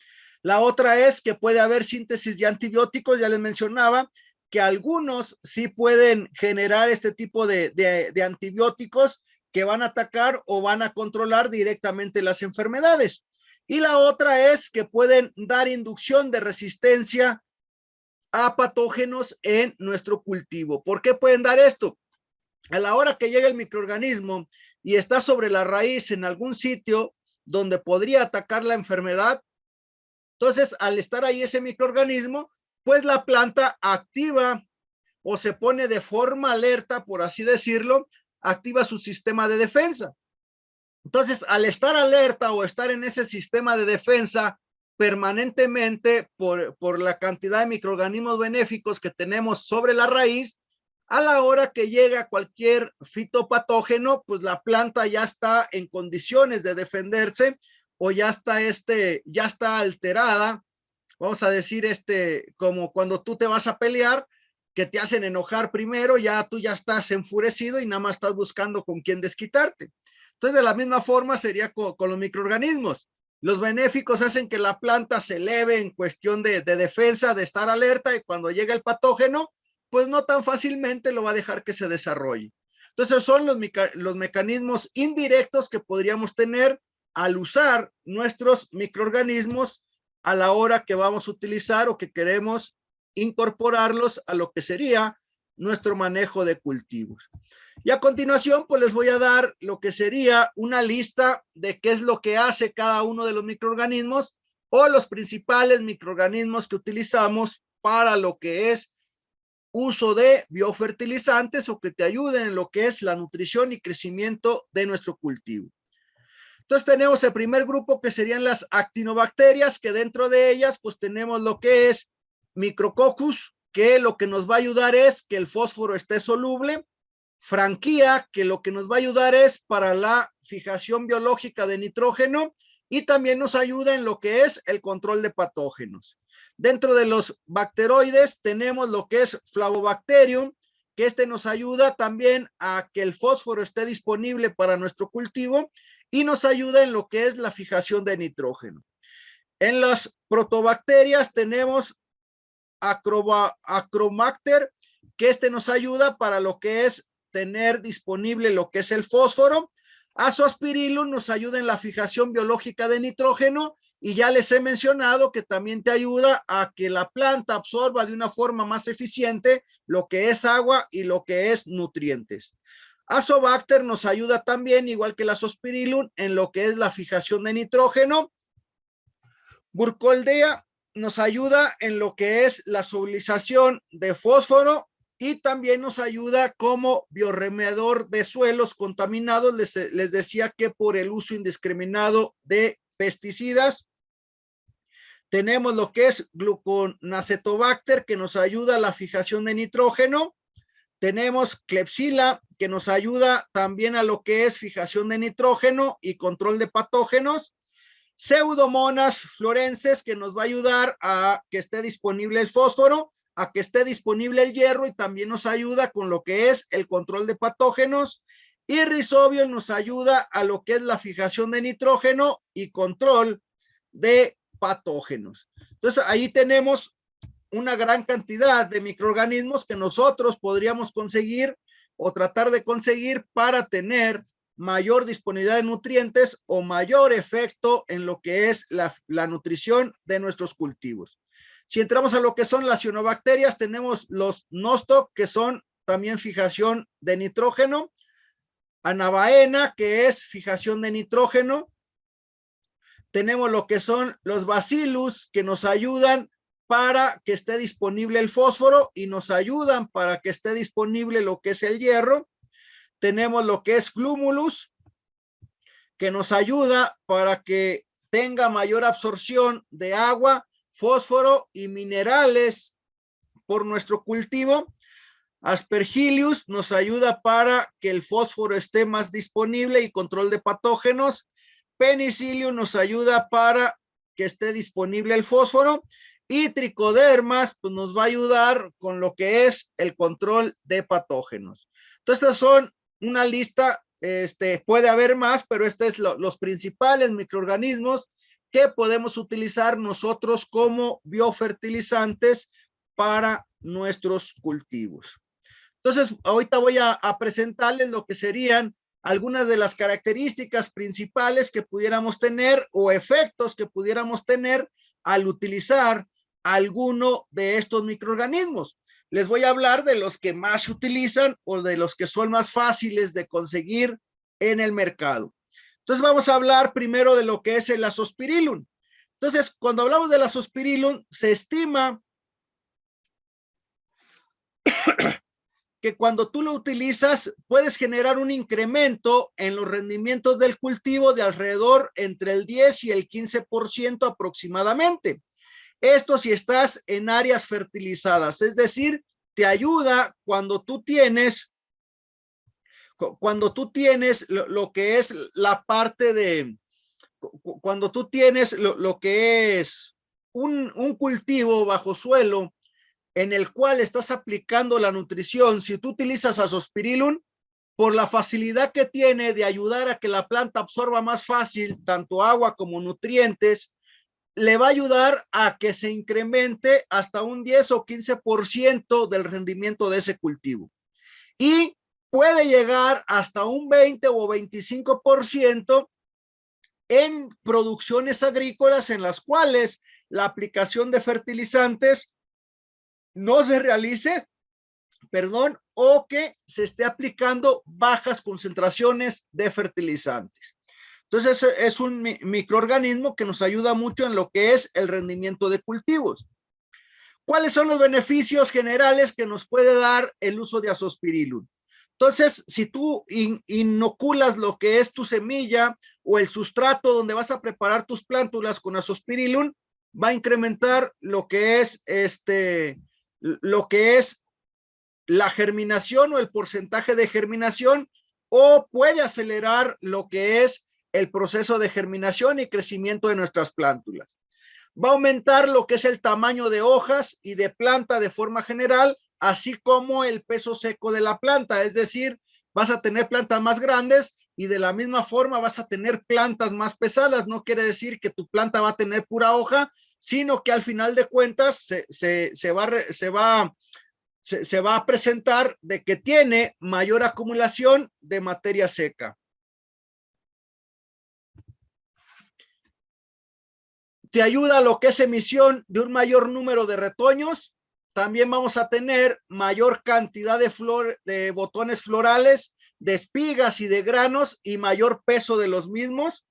La otra es que puede haber síntesis de antibióticos, ya les mencionaba, que algunos sí pueden generar este tipo de antibióticos que van a atacar o van a controlar directamente las enfermedades. Y la otra es que pueden dar inducción de resistencia a patógenos en nuestro cultivo. ¿Por qué pueden dar esto? A la hora que llega el microorganismo y está sobre la raíz en algún sitio donde podría atacar la enfermedad, entonces al estar ahí ese microorganismo, pues la planta activa o se pone de forma alerta, por así decirlo, activa su sistema de defensa. Entonces, al estar alerta o estar en ese sistema de defensa permanentemente por la cantidad de microorganismos benéficos que tenemos sobre la raíz, a la hora que llega cualquier fitopatógeno, pues la planta ya está en condiciones de defenderse, o ya está alterada. Vamos a decir, como cuando tú te vas a pelear, que te hacen enojar primero, ya tú ya estás enfurecido y nada más estás buscando con quién desquitarte. Entonces, de la misma forma sería con los microorganismos. Los benéficos hacen que la planta se eleve en cuestión de defensa, de estar alerta, y cuando llega el patógeno, pues no tan fácilmente lo va a dejar que se desarrolle. Entonces, son los mecanismos indirectos que podríamos tener al usar nuestros microorganismos a la hora que vamos a utilizar o que queremos incorporarlos a lo que sería nuestro manejo de cultivos. Y a continuación, pues les voy a dar lo que sería una lista de qué es lo que hace cada uno de los microorganismos o los principales microorganismos que utilizamos para lo que es uso de biofertilizantes o que te ayuden en lo que es la nutrición y crecimiento de nuestro cultivo. Entonces tenemos el primer grupo, que serían las actinobacterias, que dentro de ellas pues tenemos lo que es Micrococcus, que lo que nos va a ayudar es que el fósforo esté soluble. Franquia, que lo que nos va a ayudar es para la fijación biológica de nitrógeno, y también nos ayuda en lo que es el control de patógenos. Dentro de los bacteroides tenemos lo que es Flavobacterium, que nos ayuda también a que el fósforo esté disponible para nuestro cultivo y nos ayuda en lo que es la fijación de nitrógeno. En las protobacterias tenemos Acromacter, que nos ayuda para lo que es tener disponible lo que es el fósforo. Azospirillum nos ayuda en la fijación biológica de nitrógeno, y ya les he mencionado que también te ayuda a que la planta absorba de una forma más eficiente lo que es agua y lo que es nutrientes. Azobacter nos ayuda también, igual que el Azospirillum, en lo que es la fijación de nitrógeno. Burkholdea nos ayuda en lo que es la solubilización de fósforo, y también nos ayuda como biorremediador de suelos contaminados. Les decía que por el uso indiscriminado de pesticidas. Tenemos lo que es Gluconacetobacter, que nos ayuda a la fijación de nitrógeno. Tenemos Klebsiella, que nos ayuda también a lo que es fijación de nitrógeno y control de patógenos. Pseudomonas florenses, que nos va a ayudar a que esté disponible el fósforo, a que esté disponible el hierro, y también nos ayuda con lo que es el control de patógenos. Y Rhizobium nos ayuda a lo que es la fijación de nitrógeno y control de patógenos. Entonces ahí tenemos una gran cantidad de microorganismos que nosotros podríamos conseguir o tratar de conseguir para tener mayor disponibilidad de nutrientes o mayor efecto en lo que es la nutrición de nuestros cultivos. Si entramos a lo que son las cianobacterias, tenemos los nostoc, que son también fijación de nitrógeno, anabaena, que es fijación de nitrógeno. Tenemos lo que son los bacillus, que nos ayudan para que esté disponible el fósforo y nos ayudan para que esté disponible lo que es el hierro. Tenemos lo que es glumulus, que nos ayuda para que tenga mayor absorción de agua, fósforo y minerales por nuestro cultivo. Aspergillus nos ayuda para que el fósforo esté más disponible y control de patógenos. Penicillium nos ayuda para que esté disponible el fósforo. Y Tricodermas pues nos va a ayudar con lo que es el control de patógenos. Entonces, estas son una lista, puede haber más, pero estos es los principales microorganismos que podemos utilizar nosotros como biofertilizantes para nuestros cultivos. Entonces, ahorita voy a presentarles lo que serían algunas de las características principales que pudiéramos tener o efectos que pudiéramos tener al utilizar alguno de estos microorganismos. Les voy a hablar de los que más se utilizan o de los que son más fáciles de conseguir en el mercado. Entonces vamos a hablar primero de lo que es el Azospirillum. Entonces, cuando hablamos del Azospirillum, se estima que cuando tú lo utilizas puedes generar un incremento en los rendimientos del cultivo de alrededor entre el 10 y el 15% aproximadamente. Esto si estás en áreas fertilizadas, es decir, te ayuda cuando tú tienes lo que es la parte de, cuando tú tienes lo que es un cultivo bajo suelo en el cual estás aplicando la nutrición. Si tú utilizas Azospirillum, por la facilidad que tiene de ayudar a que la planta absorba más fácil tanto agua como nutrientes, le va a ayudar a que se incremente hasta un 10 o 15% del rendimiento de ese cultivo. Y puede llegar hasta un 20 o 25% en producciones agrícolas en las cuales la aplicación de fertilizantes no se realice, o que se esté aplicando bajas concentraciones de fertilizantes. Entonces es un microorganismo que nos ayuda mucho en lo que es el rendimiento de cultivos. ¿Cuáles son los beneficios generales que nos puede dar el uso de Azospirillum? Entonces, si tú inoculas lo que es tu semilla o el sustrato donde vas a preparar tus plántulas con Azospirillum, va a incrementar lo que es la germinación o el porcentaje de germinación, o puede acelerar lo que es el proceso de germinación y crecimiento de nuestras plántulas. Va a aumentar lo que es el tamaño de hojas y de planta de forma general, así como el peso seco de la planta, es decir, vas a tener plantas más grandes y de la misma forma vas a tener plantas más pesadas. No quiere decir que tu planta va a tener pura hoja, sino que al final de cuentas se va a presentar de que tiene mayor acumulación de materia seca. Te ayuda a lo que es emisión de un mayor número de retoños. También vamos a tener mayor cantidad de botones florales, de espigas y de granos y mayor peso de los mismos.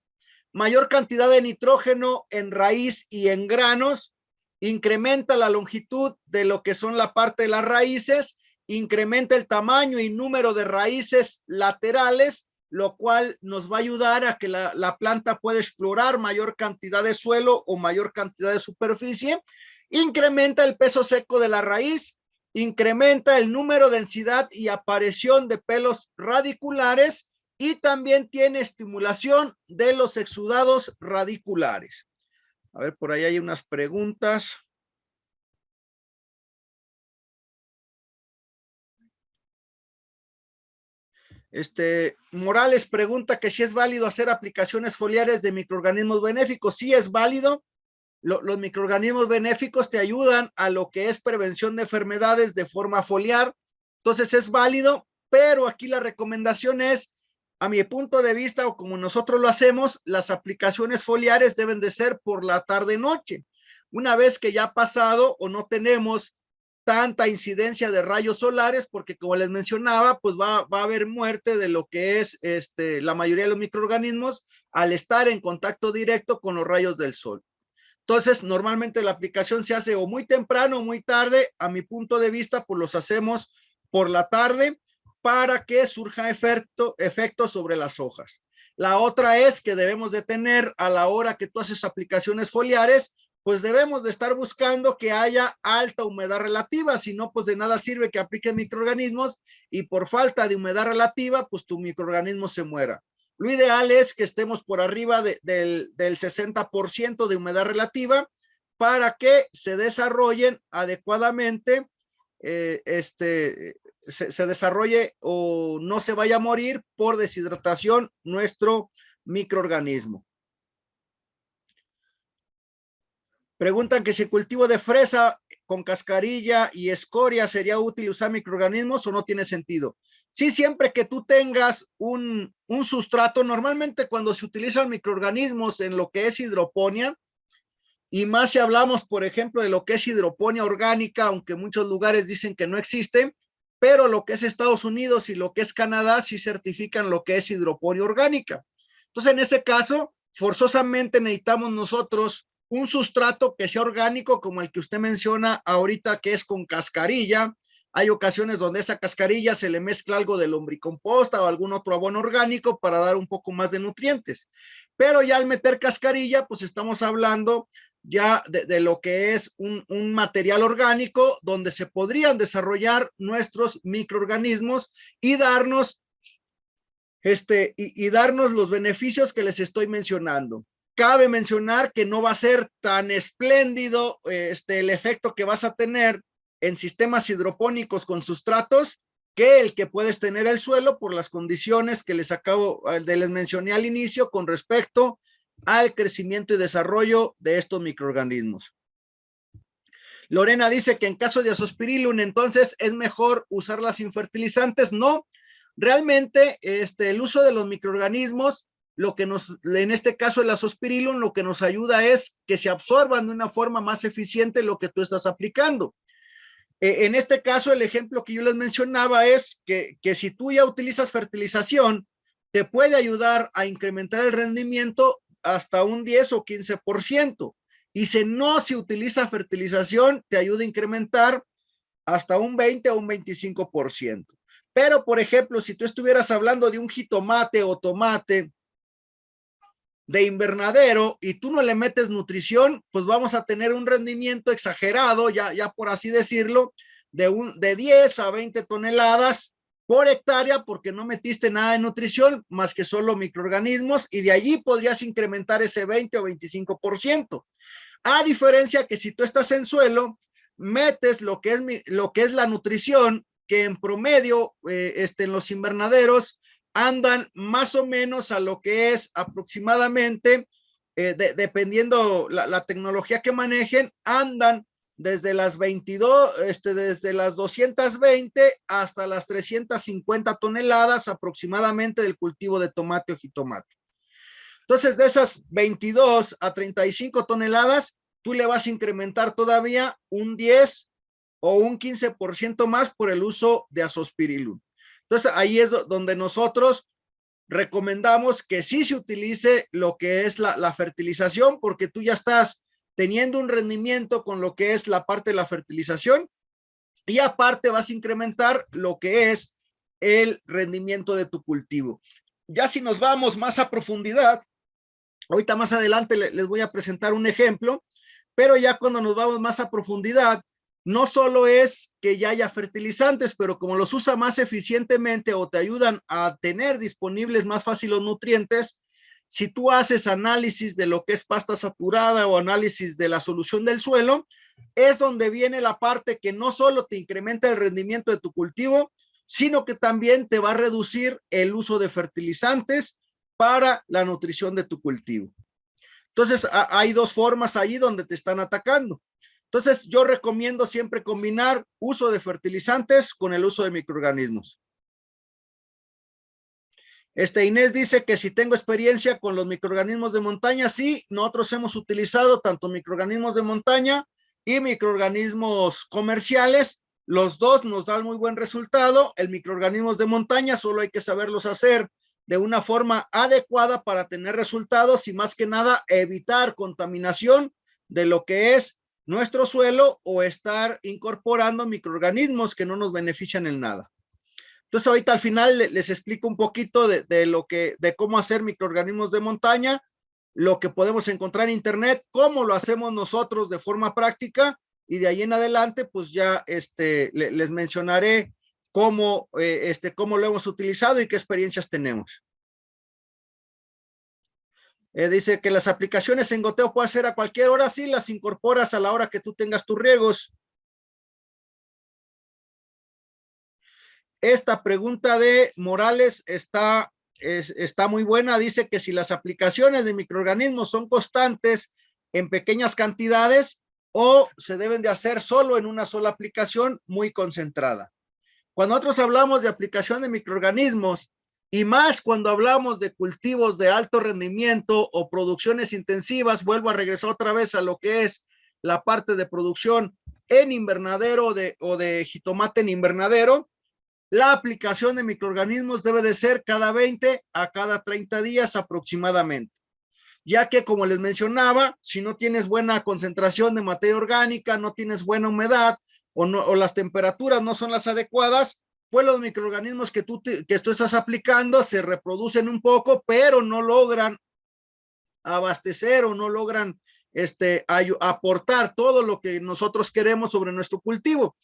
Mayor cantidad de nitrógeno en raíz y en granos. Incrementa la longitud de lo que son la parte de las raíces. Incrementa el tamaño y número de raíces laterales, lo cual nos va a ayudar a que la planta pueda explorar mayor cantidad de suelo o mayor cantidad de superficie. Incrementa el peso seco de la raíz incrementa el número, densidad y aparición de pelos radiculares y también tiene estimulación de los exudados radiculares. A ver, por ahí hay unas preguntas. Morales pregunta que si es válido hacer aplicaciones foliares de microorganismos benéficos. Sí es válido. Los microorganismos benéficos te ayudan a lo que es prevención de enfermedades de forma foliar. Entonces es válido, pero aquí la recomendación es, a mi punto de vista, o como nosotros lo hacemos, las aplicaciones foliares deben de ser por la tarde-noche. Una vez que ya ha pasado o no tenemos tanta incidencia de rayos solares, porque como les mencionaba, pues va a haber muerte de lo que es la mayoría de los microorganismos al estar en contacto directo con los rayos del sol. Entonces, normalmente la aplicación se hace o muy temprano o muy tarde. A mi punto de vista, pues los hacemos por la tarde para que surja efecto sobre las hojas. La otra es que debemos de tener a la hora que tú haces aplicaciones foliares, pues debemos de estar buscando que haya alta humedad relativa, si no, pues de nada sirve que apliques microorganismos y por falta de humedad relativa, pues tu microorganismo se muera. Lo ideal es que estemos por arriba del 60% de humedad relativa para que se desarrollen adecuadamente, se desarrolle o no se vaya a morir por deshidratación nuestro microorganismo. Preguntan que si el cultivo de fresa con cascarilla y escoria sería útil usar microorganismos o no tiene sentido. Sí, siempre que tú tengas un sustrato, normalmente cuando se utilizan microorganismos en lo que es hidroponía, y más si hablamos, por ejemplo, de lo que es hidroponía orgánica, aunque muchos lugares dicen que no existe, pero lo que es Estados Unidos y lo que es Canadá sí certifican lo que es hidroponía orgánica. Entonces, en ese caso, forzosamente necesitamos nosotros un sustrato que sea orgánico, como el que usted menciona ahorita, que es con cascarilla. Hay ocasiones donde esa cascarilla se le mezcla algo de lombricomposta o algún otro abono orgánico para dar un poco más de nutrientes. Pero ya al meter cascarilla, pues estamos hablando ya de lo que es un material orgánico donde se podrían desarrollar nuestros microorganismos y darnos darnos los beneficios que les estoy mencionando. Cabe mencionar que no va a ser tan espléndido el efecto que vas a tener en sistemas hidropónicos con sustratos que el que puedes tener el suelo por las condiciones que les mencioné al inicio con respecto al crecimiento y desarrollo de estos microorganismos. Lorena dice que en caso de Azospirillum, entonces es mejor usarlas sin fertilizantes. No, realmente el uso de los microorganismos, en este caso el Azospirillum, lo que nos ayuda es que se absorban de una forma más eficiente lo que tú estás aplicando. En este caso, el ejemplo que yo les mencionaba es que si tú ya utilizas fertilización, te puede ayudar a incrementar el rendimiento hasta un 10 o 15%. Y si no se utiliza fertilización, te ayuda a incrementar hasta un 20 o un 25%. Pero, por ejemplo, si tú estuvieras hablando de un jitomate o tomate de invernadero y tú no le metes nutrición, pues vamos a tener un rendimiento exagerado, ya por así decirlo, de 10 a 20 toneladas por hectárea porque no metiste nada de nutrición más que solo microorganismos y de allí podrías incrementar ese 20 o 25%. A diferencia que si tú estás en suelo, metes lo que es la nutrición, que en promedio en los invernaderos andan más o menos a lo que es aproximadamente, dependiendo la tecnología que manejen, andan desde las 22, desde las 220 hasta las 350 toneladas aproximadamente del cultivo de tomate o jitomate. Entonces, de esas 22 a 35 toneladas, tú le vas a incrementar todavía un 10 o un 15% más por el uso de Azospirillum. Entonces, ahí es donde nosotros recomendamos que sí se utilice lo que es la fertilización, porque tú ya estás teniendo un rendimiento con lo que es la parte de la fertilización y aparte vas a incrementar lo que es el rendimiento de tu cultivo. Ya si nos vamos más a profundidad, ahorita más adelante les voy a presentar un ejemplo, pero ya cuando nos vamos más a profundidad, no solo es que ya haya fertilizantes, pero como los usa más eficientemente o te ayudan a tener disponibles más fácil los nutrientes, si tú haces análisis de lo que es pasta saturada o análisis de la solución del suelo, es donde viene la parte que no solo te incrementa el rendimiento de tu cultivo, sino que también te va a reducir el uso de fertilizantes para la nutrición de tu cultivo. Entonces, hay dos formas allí donde te están atacando. Entonces, yo recomiendo siempre combinar uso de fertilizantes con el uso de microorganismos. Inés dice que si tengo experiencia con los microorganismos de montaña, sí, nosotros hemos utilizado tanto microorganismos de montaña y microorganismos comerciales. Los dos nos dan muy buen resultado. El microorganismos de montaña solo hay que saberlos hacer de una forma adecuada para tener resultados y más que nada evitar contaminación de lo que es nuestro suelo o estar incorporando microorganismos que no nos benefician en nada. Entonces ahorita al final les explico un poquito de cómo hacer microorganismos de montaña, lo que podemos encontrar en internet, cómo lo hacemos nosotros de forma práctica y de ahí en adelante pues ya les mencionaré cómo lo hemos utilizado y qué experiencias tenemos. Dice que las aplicaciones en goteo puede hacer a cualquier hora, sí, las incorporas a la hora que tú tengas tus riegos. Esta pregunta de Morales está muy buena. Dice que si las aplicaciones de microorganismos son constantes en pequeñas cantidades o se deben de hacer solo en una sola aplicación muy concentrada. Cuando nosotros hablamos de aplicación de microorganismos y más cuando hablamos de cultivos de alto rendimiento o producciones intensivas, vuelvo a regresar otra vez a lo que es la parte de producción en invernadero o de jitomate en invernadero. La aplicación de microorganismos debe de ser cada 20 a cada 30 días aproximadamente, ya que como les mencionaba, si no tienes buena concentración de materia orgánica, no tienes buena humedad o las temperaturas no son las adecuadas, pues los microorganismos que tú estás aplicando se reproducen un poco, pero no logran abastecer o no logran aportar todo lo que nosotros queremos sobre nuestro cultivo.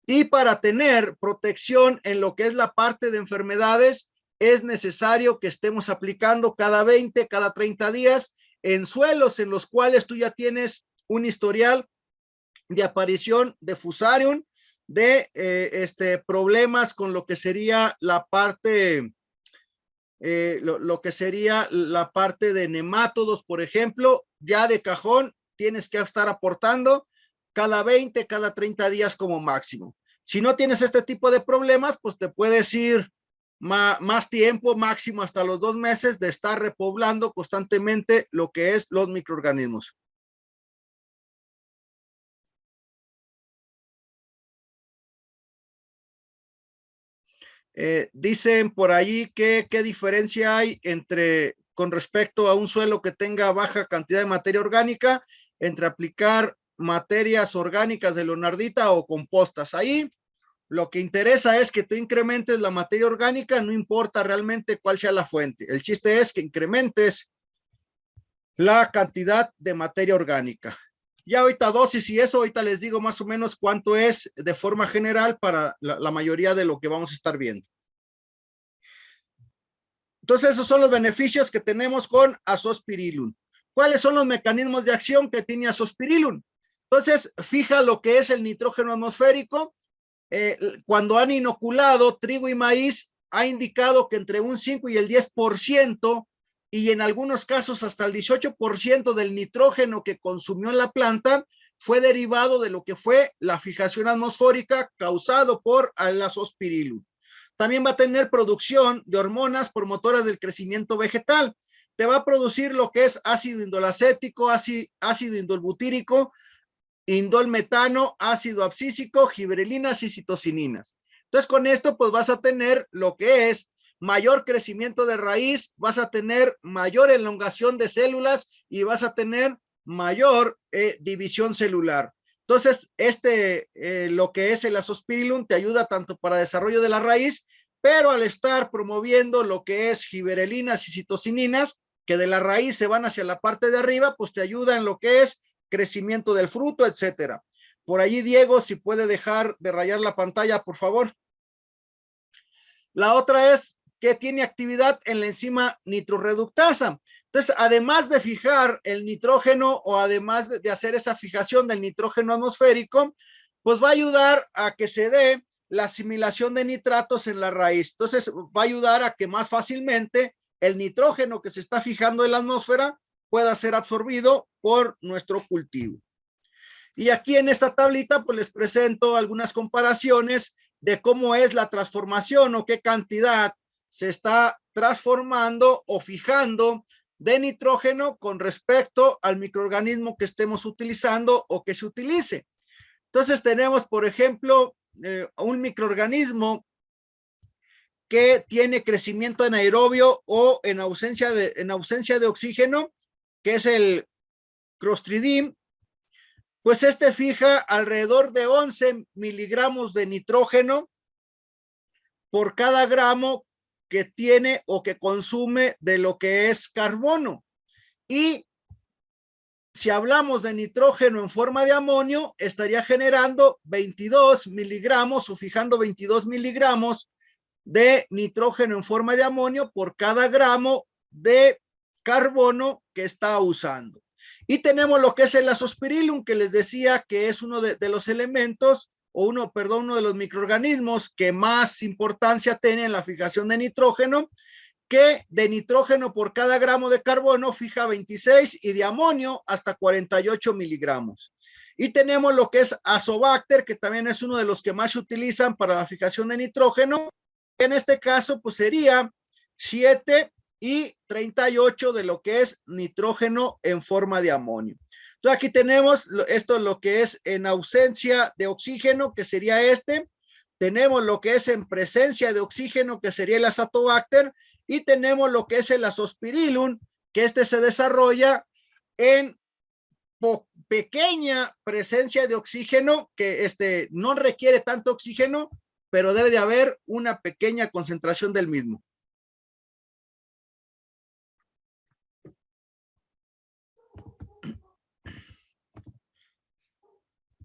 Y para tener protección en lo que es la parte de enfermedades, es necesario que estemos aplicando cada 20, cada 30 días en suelos en los cuales tú ya tienes un historial de aparición de fusarium, de problemas con lo que sería la parte, lo que sería la parte de nemátodos, por ejemplo, ya de cajón tienes que estar aportando cada 20, cada 30 días como máximo. Si no tienes este tipo de problemas, pues te puedes ir más tiempo, máximo hasta los 2 meses de estar repoblando constantemente lo que es los microorganismos. Dicen por allí que qué diferencia hay con respecto a un suelo que tenga baja cantidad de materia orgánica, entre aplicar materias orgánicas de leonardita o compostas. Ahí lo que interesa es que tú incrementes la materia orgánica, no importa realmente cuál sea la fuente. El chiste es que incrementes la cantidad de materia orgánica. Ya ahorita dosis y eso, ahorita les digo más o menos cuánto es de forma general para la mayoría de lo que vamos a estar viendo. Entonces, esos son los beneficios que tenemos con Azospirillum. ¿Cuáles son los mecanismos de acción que tiene Azospirillum? Entonces, fija lo que es el nitrógeno atmosférico. Cuando han inoculado trigo y maíz, ha indicado que entre un 5 y el 10%, y en algunos casos hasta el 18% del nitrógeno que consumió la planta fue derivado de lo que fue la fijación atmosférica causado por el Azospirillum. También va a tener producción de hormonas promotoras del crecimiento vegetal. Te va a producir lo que es ácido indolacético, ácido indolbutírico, indolmetano, ácido abscísico, giberelinas y citocininas. Entonces, con esto, pues vas a tener lo que es mayor crecimiento de raíz, vas a tener mayor elongación de células y vas a tener mayor división celular. Entonces, lo que es el Azospirillum te ayuda tanto para desarrollo de la raíz, pero al estar promoviendo lo que es giberelinas y citocininas, que de la raíz se van hacia la parte de arriba, pues te ayuda en lo que es crecimiento del fruto, etcétera. Por allí, Diego, si puede dejar de rayar la pantalla, por favor. La otra es que tiene actividad en la enzima nitroreductasa. Entonces, además de fijar el nitrógeno o además de hacer esa fijación del nitrógeno atmosférico, pues va a ayudar a que se dé la asimilación de nitratos en la raíz. Entonces, va a ayudar a que más fácilmente el nitrógeno que se está fijando en la atmósfera pueda ser absorbido por nuestro cultivo. Y aquí en esta tablita, pues les presento algunas comparaciones de cómo es la transformación o qué cantidad se está transformando o fijando de nitrógeno con respecto al microorganismo que estemos utilizando o que se utilice. Entonces tenemos, por ejemplo, un microorganismo que tiene crecimiento anaerobio o en ausencia de oxígeno, que es el Clostridium. Pues este fija alrededor de 11 miligramos de nitrógeno por cada gramo que tiene o que consume de lo que es carbono. Y si hablamos de nitrógeno en forma de amonio, estaría generando 22 miligramos o fijando 22 miligramos de nitrógeno en forma de amonio por cada gramo de carbono que está usando. Y tenemos lo que es el Azospirillum, que les decía que es uno de los elementos, o uno de los microorganismos que más importancia tiene en la fijación de nitrógeno, que de nitrógeno por cada gramo de carbono fija 26 y de amonio hasta 48 miligramos. Y tenemos lo que es Azobacter, que también es uno de los que más se utilizan para la fijación de nitrógeno. En este caso, pues sería 7 y 38 de lo que es nitrógeno en forma de amonio. Entonces aquí tenemos esto, lo que es en ausencia de oxígeno, que sería este. Tenemos lo que es en presencia de oxígeno, que sería el Azotobacter, y tenemos lo que es el Azospirillum, que este se desarrolla en pequeña presencia de oxígeno, que no requiere tanto oxígeno, pero debe de haber una pequeña concentración del mismo.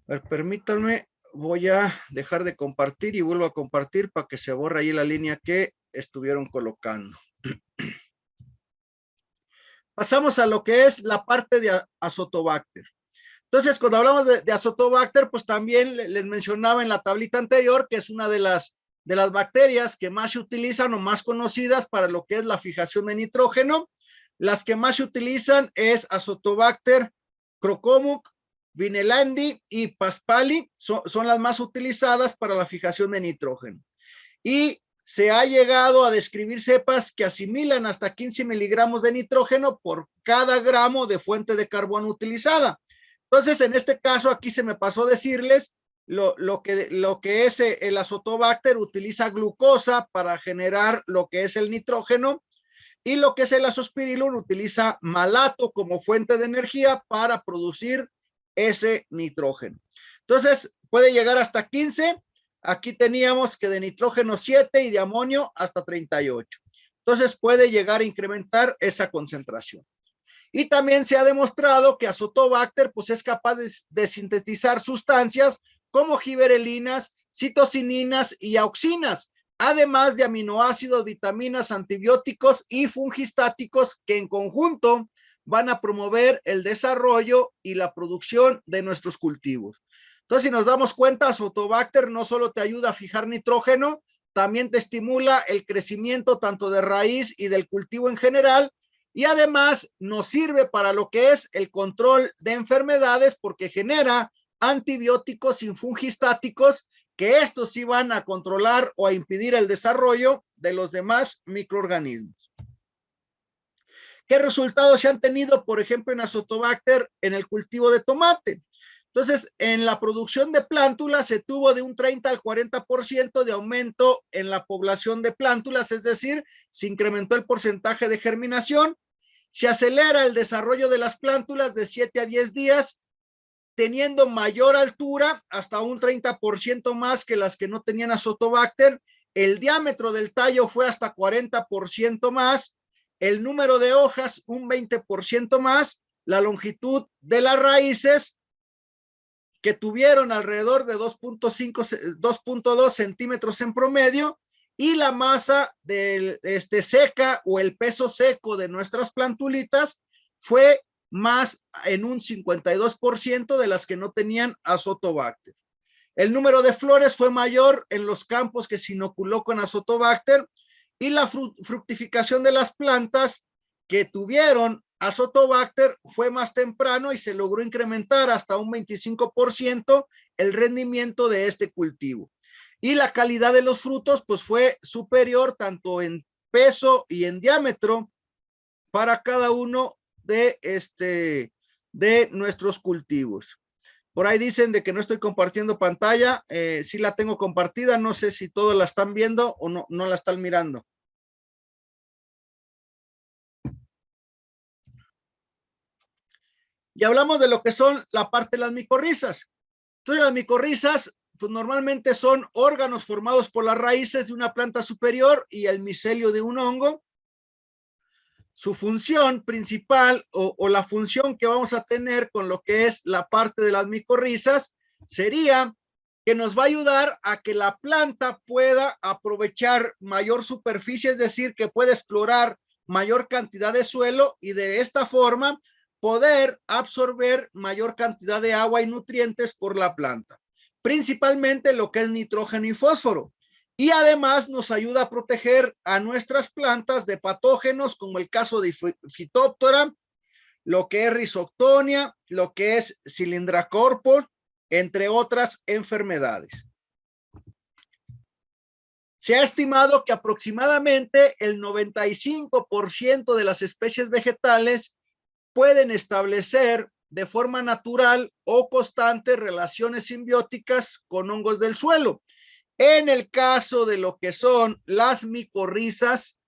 A ver, permítanme, voy a dejar de compartir y vuelvo a compartir para que se borre ahí la línea que estuvieron colocando. Pasamos a lo que es la parte de Azotobacter. Entonces, cuando hablamos de Azotobacter, pues también les mencionaba en la tablita anterior que es una de las bacterias que más se utilizan o más conocidas para lo que es la fijación de nitrógeno. Las que más se utilizan es Azotobacter crocomuk, Vinelandi y Paspali, son las más utilizadas para la fijación de nitrógeno. Y se ha llegado a describir cepas que asimilan hasta 15 miligramos de nitrógeno por cada gramo de fuente de carbono utilizada. Entonces, en este caso, aquí se me pasó decirles lo que es el Azotobacter utiliza glucosa para generar lo que es el nitrógeno, y lo que es el Azospirillum utiliza malato como fuente de energía para producir ese nitrógeno. Entonces, puede llegar hasta 15. Aquí teníamos que de nitrógeno 7 y de amonio hasta 38. Entonces, puede llegar a incrementar esa concentración. Y también se ha demostrado que Azotobacter pues es capaz de sintetizar sustancias como giberelinas, citocininas y auxinas, además de aminoácidos, vitaminas, antibióticos y fungistáticos que en conjunto van a promover el desarrollo y la producción de nuestros cultivos. Entonces, si nos damos cuenta, Azotobacter no solo te ayuda a fijar nitrógeno, también te estimula el crecimiento tanto de raíz y del cultivo en general, y además nos sirve para lo que es el control de enfermedades porque genera antibióticos y fungistáticos que estos sí van a controlar o a impedir el desarrollo de los demás microorganismos. ¿Qué resultados se han tenido, por ejemplo, en Azotobacter en el cultivo de tomate? Entonces, en la producción de plántulas se tuvo de un 30 al 40% de aumento en la población de plántulas, es decir, se incrementó el porcentaje de germinación, se acelera el desarrollo de las plántulas de 7 a 10 días, teniendo mayor altura, hasta un 30% más que las que no tenían Azotobacter, el diámetro del tallo fue hasta 40% más, el número de hojas un 20% más, la longitud de las raíces que tuvieron alrededor de 2.2 centímetros en promedio, y la masa del, seca o el peso seco de nuestras plantulitas fue más en un 52% de las que no tenían Azotobacter. El número de flores fue mayor en los campos que se inoculó con Azotobacter, y la fructificación de las plantas que tuvieron Azotobacter fue más temprano y se logró incrementar hasta un 25% el rendimiento de este cultivo. Y la calidad de los frutos pues fue superior tanto en peso y en diámetro para cada uno de nuestros cultivos. Por ahí dicen de que no estoy compartiendo pantalla. Sí la tengo compartida. No sé si todos la están viendo o no la están mirando. Y hablamos de lo que son la parte de las micorrizas. Entonces, las micorrizas, pues normalmente son órganos formados por las raíces de una planta superior y el micelio de un hongo. Su función principal o la función que vamos a tener con lo que es la parte de las micorrizas sería que nos va a ayudar a que la planta pueda aprovechar mayor superficie, es decir, que pueda explorar mayor cantidad de suelo y de esta forma poder absorber mayor cantidad de agua y nutrientes por la planta, principalmente lo que es nitrógeno y fósforo. Y además nos ayuda a proteger a nuestras plantas de patógenos como el caso de Phytophthora, lo que es Rhizoctonia, lo que es Cylindrocarpus, entre otras enfermedades. Se ha estimado que aproximadamente el 95% de las especies vegetales pueden establecer de forma natural o constante relaciones simbióticas con hongos del suelo. En el caso de lo que son las micorrizas,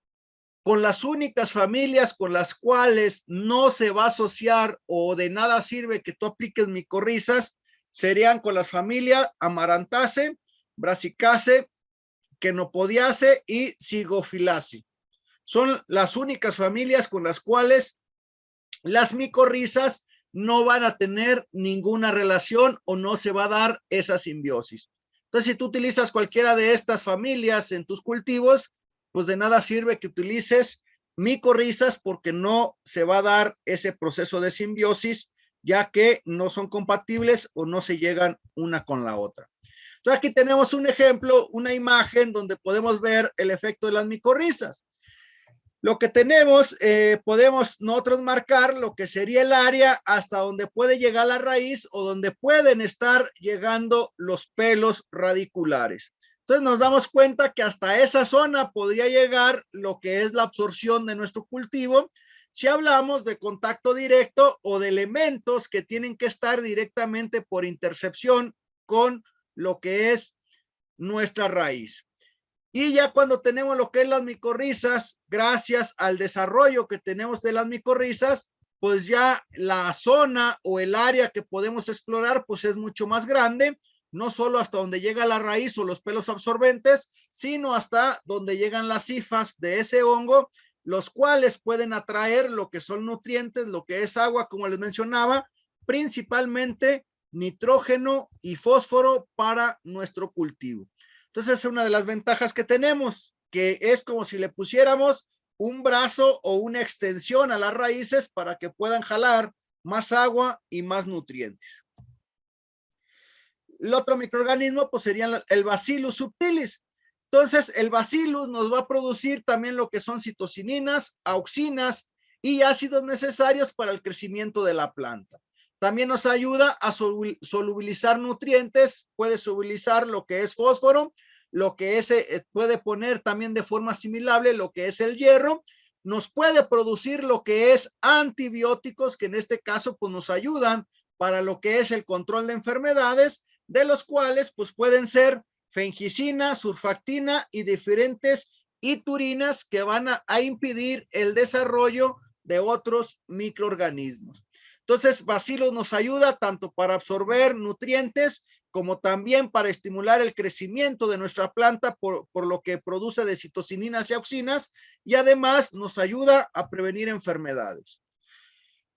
con las únicas familias con las cuales no se va a asociar o de nada sirve que tú apliques micorrizas, serían con las familias Amarantaceae, Brassicaceae, Chenopodiaceae y Zygophyllaceae. Son las únicas familias con las cuales las micorrizas no van a tener ninguna relación o no se va a dar esa simbiosis. Entonces, si tú utilizas cualquiera de estas familias en tus cultivos, pues de nada sirve que utilices micorrizas porque no se va a dar ese proceso de simbiosis, ya que no son compatibles o no se llegan una con la otra. Entonces, aquí tenemos un ejemplo, una imagen donde podemos ver el efecto de las micorrizas. Lo que tenemos, podemos nosotros marcar lo que sería el área hasta donde puede llegar la raíz o donde pueden estar llegando los pelos radiculares. Entonces nos damos cuenta que hasta esa zona podría llegar lo que es la absorción de nuestro cultivo si hablamos de contacto directo o de elementos que tienen que estar directamente por intercepción con lo que es nuestra raíz. Y ya cuando tenemos lo que es las micorrizas, gracias al desarrollo que tenemos de las micorrizas, pues ya la zona o el área que podemos explorar pues es mucho más grande, no solo hasta donde llega la raíz o los pelos absorbentes, sino hasta donde llegan las hifas de ese hongo, los cuales pueden atraer lo que son nutrientes, lo que es agua, como les mencionaba, principalmente nitrógeno y fósforo para nuestro cultivo. Entonces, es una de las ventajas que tenemos, que es como si le pusiéramos un brazo o una extensión a las raíces para que puedan jalar más agua y más nutrientes. El otro microorganismo pues sería el Bacillus subtilis. Entonces, el Bacillus nos va a producir también lo que son citocininas, auxinas y ácidos necesarios para el crecimiento de la planta. También nos ayuda a solubilizar nutrientes, puede solubilizar lo que es fósforo, lo que es, puede poner también de forma asimilable lo que es el hierro, nos puede producir lo que es antibióticos, que en este caso pues nos ayudan para lo que es el control de enfermedades, de los cuales pues pueden ser fengicina, surfactina y diferentes iturinas que van a impedir el desarrollo de otros microorganismos. Entonces, Bacillus nos ayuda tanto para absorber nutrientes como también para estimular el crecimiento de nuestra planta por lo que produce de citocininas y auxinas, y además nos ayuda a prevenir enfermedades.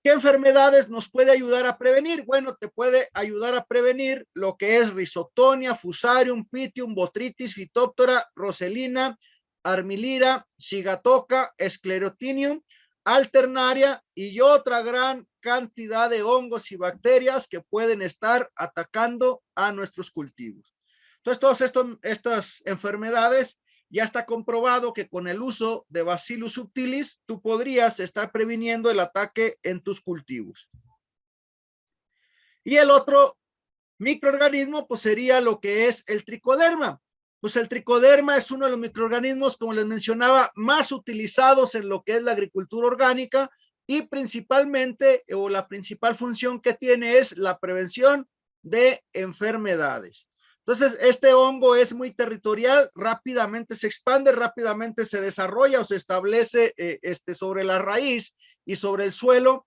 ¿Qué enfermedades nos puede ayudar a prevenir? Bueno, te puede ayudar a prevenir lo que es Rhizoctonia, Fusarium, Pythium, Botrytis, Phytophthora, Roselina, Armilira, Sigatoka, Sclerotinium, Alternaria y otra gran cantidad de hongos y bacterias que pueden estar atacando a nuestros cultivos. Entonces, todas estas enfermedades ya está comprobado que con el uso de Bacillus subtilis tú podrías estar previniendo el ataque en tus cultivos. Y el otro microorganismo pues sería lo que es el tricoderma. Pues el tricoderma es uno de los microorganismos, como les mencionaba, más utilizados en lo que es la agricultura orgánica y principalmente, o la principal función que tiene es la prevención de enfermedades. Entonces, este hongo es muy territorial, rápidamente se expande, rápidamente se desarrolla o se establece sobre la raíz y sobre el suelo,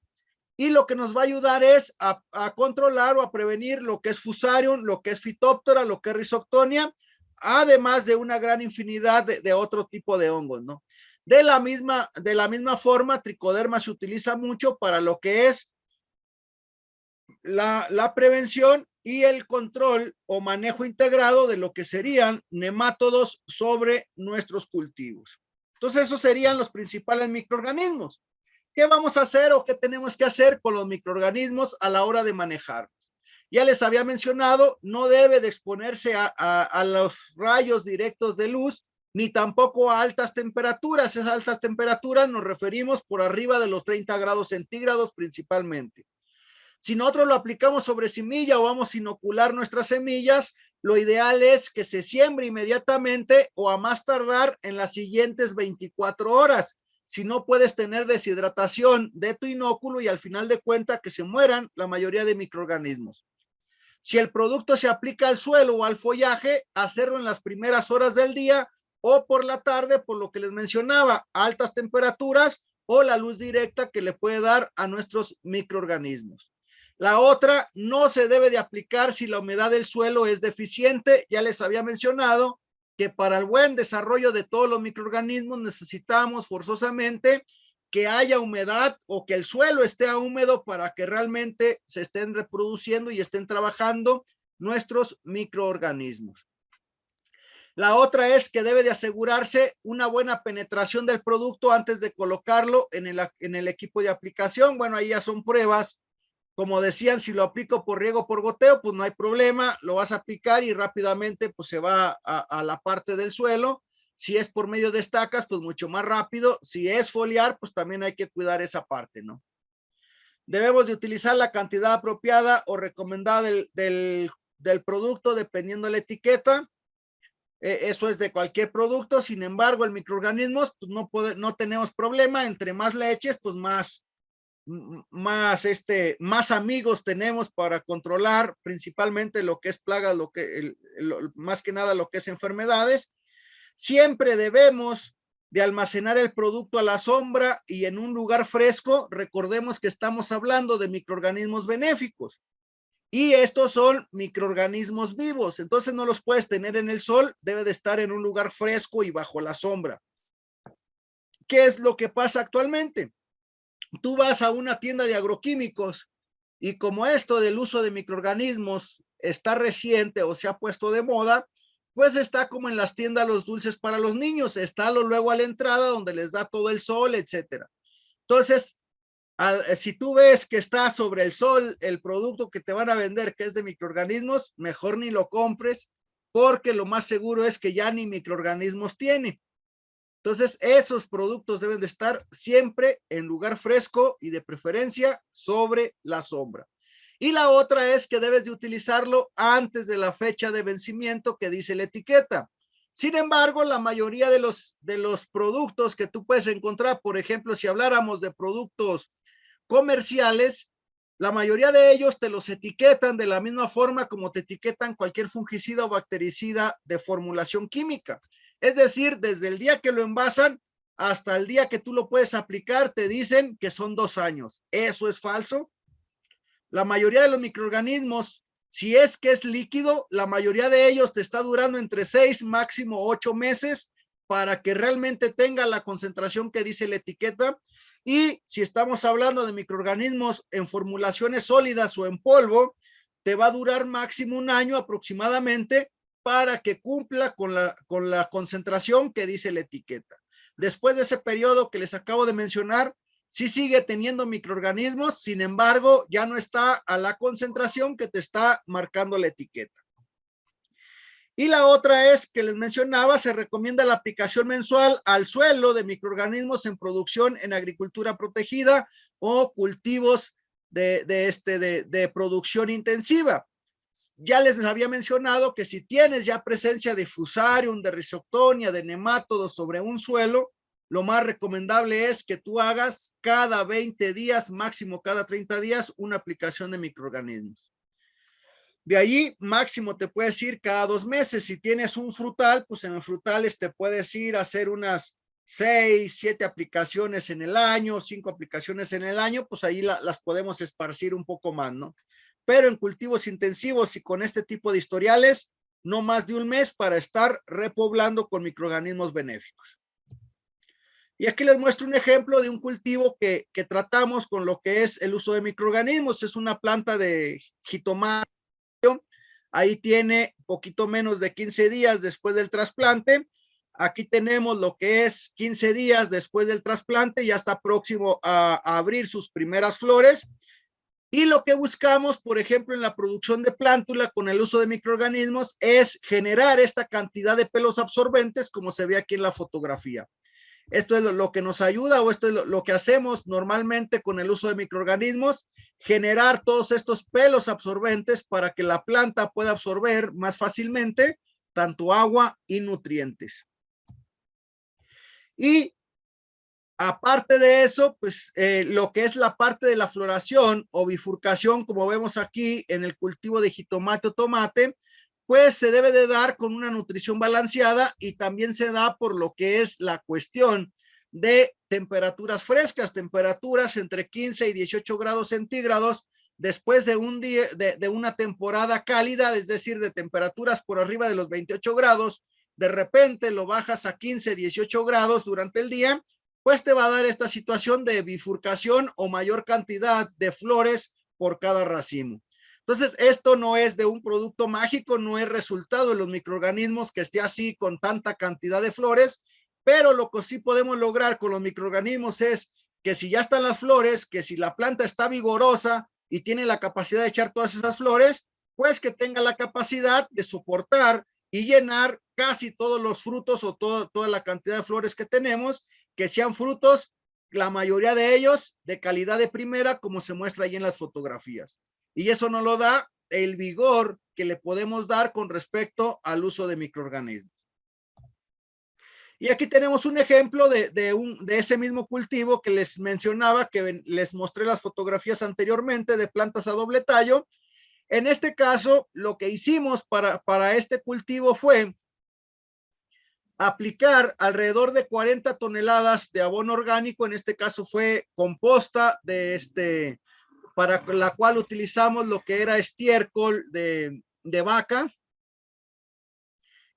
y lo que nos va a ayudar es a controlar o a prevenir lo que es Fusarium, lo que es Phytophthora, lo que es Rhizoctonia, además de una gran infinidad de otro tipo de hongos, ¿no? De la misma forma, Tricoderma se utiliza mucho para lo que es la prevención y el control o manejo integrado de lo que serían nemátodos sobre nuestros cultivos. Entonces, esos serían los principales microorganismos. ¿Qué vamos a hacer o qué tenemos que hacer con los microorganismos a la hora de manejar? Ya les había mencionado, no debe de exponerse a los rayos directos de luz, ni tampoco a altas temperaturas. Esas altas temperaturas nos referimos por arriba de los 30 grados centígrados principalmente. Si nosotros lo aplicamos sobre semilla o vamos a inocular nuestras semillas, lo ideal es que se siembre inmediatamente o a más tardar en las siguientes 24 horas. Si no, puedes tener deshidratación de tu inóculo y al final de cuentas que se mueran la mayoría de microorganismos. Si el producto se aplica al suelo o al follaje, hacerlo en las primeras horas del día o por la tarde, por lo que les mencionaba, altas temperaturas o la luz directa que le puede dar a nuestros microorganismos. La otra, no se debe de aplicar si la humedad del suelo es deficiente. Ya les había mencionado que para el buen desarrollo de todos los microorganismos necesitamos forzosamente que haya humedad o que el suelo esté húmedo para que realmente se estén reproduciendo y estén trabajando nuestros microorganismos. La otra es que debe de asegurarse una buena penetración del producto antes de colocarlo en el equipo de aplicación. Bueno, ahí ya son pruebas. Como decían, si lo aplico por riego por goteo, pues no hay problema, lo vas a aplicar y rápidamente pues se va a la parte del suelo. Si es por medio de estacas, pues mucho más rápido. Si es foliar, pues también hay que cuidar esa parte, ¿no? Debemos de utilizar la cantidad apropiada o recomendada del producto dependiendo de la etiqueta. Eso es de cualquier producto. Sin embargo, el microorganismo, pues no tenemos problema. Entre más leches, pues más amigos tenemos para controlar principalmente lo que es plagas, más que nada lo que es enfermedades. Siempre debemos de almacenar el producto a la sombra y en un lugar fresco. Recordemos que estamos hablando de microorganismos benéficos y estos son microorganismos vivos, entonces no los puedes tener en el sol, debe de estar en un lugar fresco y bajo la sombra. ¿Qué es lo que pasa actualmente? Tú vas a una tienda de agroquímicos y como esto del uso de microorganismos está reciente o se ha puesto de moda, pues está como en las tiendas los dulces para los niños, está luego a la entrada donde les da todo el sol, etcétera. Entonces, si tú ves que está sobre el sol el producto que te van a vender que es de microorganismos, mejor ni lo compres porque lo más seguro es que ya ni microorganismos tiene. Entonces, esos productos deben de estar siempre en lugar fresco y de preferencia sobre la sombra. Y la otra es que debes de utilizarlo antes de la fecha de vencimiento que dice la etiqueta. Sin embargo, la mayoría de los productos que tú puedes encontrar, por ejemplo, si habláramos de productos comerciales, la mayoría de ellos te los etiquetan de la misma forma como te etiquetan cualquier fungicida o bactericida de formulación química. Es decir, desde el día que lo envasan hasta el día que tú lo puedes aplicar, te dicen que son 2 años. Eso es falso. La mayoría de los microorganismos, si es que es líquido, la mayoría de ellos te está durando entre 6, máximo 8 meses para que realmente tenga la concentración que dice la etiqueta. Y si estamos hablando de microorganismos en formulaciones sólidas o en polvo, te va a durar máximo 1 año aproximadamente para que cumpla con la concentración que dice la etiqueta. Después de ese periodo que les acabo de mencionar, sí sigue teniendo microorganismos, sin embargo, ya no está a la concentración que te está marcando la etiqueta. Y la otra es que les mencionaba, se recomienda la aplicación mensual al suelo de microorganismos en producción en agricultura protegida o cultivos de producción intensiva. Ya les había mencionado que si tienes ya presencia de Fusarium, de Rhizoctonia, de nemátodos sobre un suelo, lo más recomendable es que tú hagas cada 20 días, máximo cada 30 días, una aplicación de microorganismos. De allí, máximo te puedes ir cada 2 meses. Si tienes un frutal, pues en el frutales te puedes ir a hacer unas 6, 7 aplicaciones en el año, 5 aplicaciones en el año, pues ahí las podemos esparcir un poco más, ¿no? Pero en cultivos intensivos y con este tipo de historiales, no más de 1 mes para estar repoblando con microorganismos benéficos. Y aquí les muestro un ejemplo de un cultivo que tratamos con lo que es el uso de microorganismos. Es una planta de jitomate. Ahí tiene poquito menos de 15 días después del trasplante. Aquí tenemos lo que es 15 días después del trasplante, ya está próximo a abrir sus primeras flores. Y lo que buscamos, por ejemplo, en la producción de plántula con el uso de microorganismos es generar esta cantidad de pelos absorbentes como se ve aquí en la fotografía. Esto es lo que nos ayuda, o esto es lo que hacemos normalmente con el uso de microorganismos, generar todos estos pelos absorbentes para que la planta pueda absorber más fácilmente tanto agua y nutrientes. Y aparte de eso, pues lo que es la parte de la floración o bifurcación, como vemos aquí en el cultivo de jitomate o tomate, pues se debe de dar con una nutrición balanceada y también se da por lo que es la cuestión de temperaturas frescas, temperaturas entre 15 y 18 grados centígrados después de un día, de una temporada cálida, es decir, de temperaturas por arriba de los 28 grados, de repente lo bajas a 15, 18 grados durante el día, pues te va a dar esta situación de bifurcación o mayor cantidad de flores por cada racimo. Entonces, esto no es de un producto mágico, no es resultado de los microorganismos que esté así con tanta cantidad de flores, pero lo que sí podemos lograr con los microorganismos es que si ya están las flores, que si la planta está vigorosa y tiene la capacidad de echar todas esas flores, pues que tenga la capacidad de soportar y llenar casi todos los frutos o toda la cantidad de flores que tenemos, que sean frutos, la mayoría de ellos de calidad de primera, como se muestra ahí en las fotografías. Y eso nos lo da el vigor que le podemos dar con respecto al uso de microorganismos. Y aquí tenemos un ejemplo de ese mismo cultivo que les mencionaba, que les mostré las fotografías anteriormente de plantas a doble tallo. En este caso, lo que hicimos para este cultivo fue aplicar alrededor de 40 toneladas de abono orgánico. En este caso fue composta para la cual utilizamos lo que era estiércol de vaca.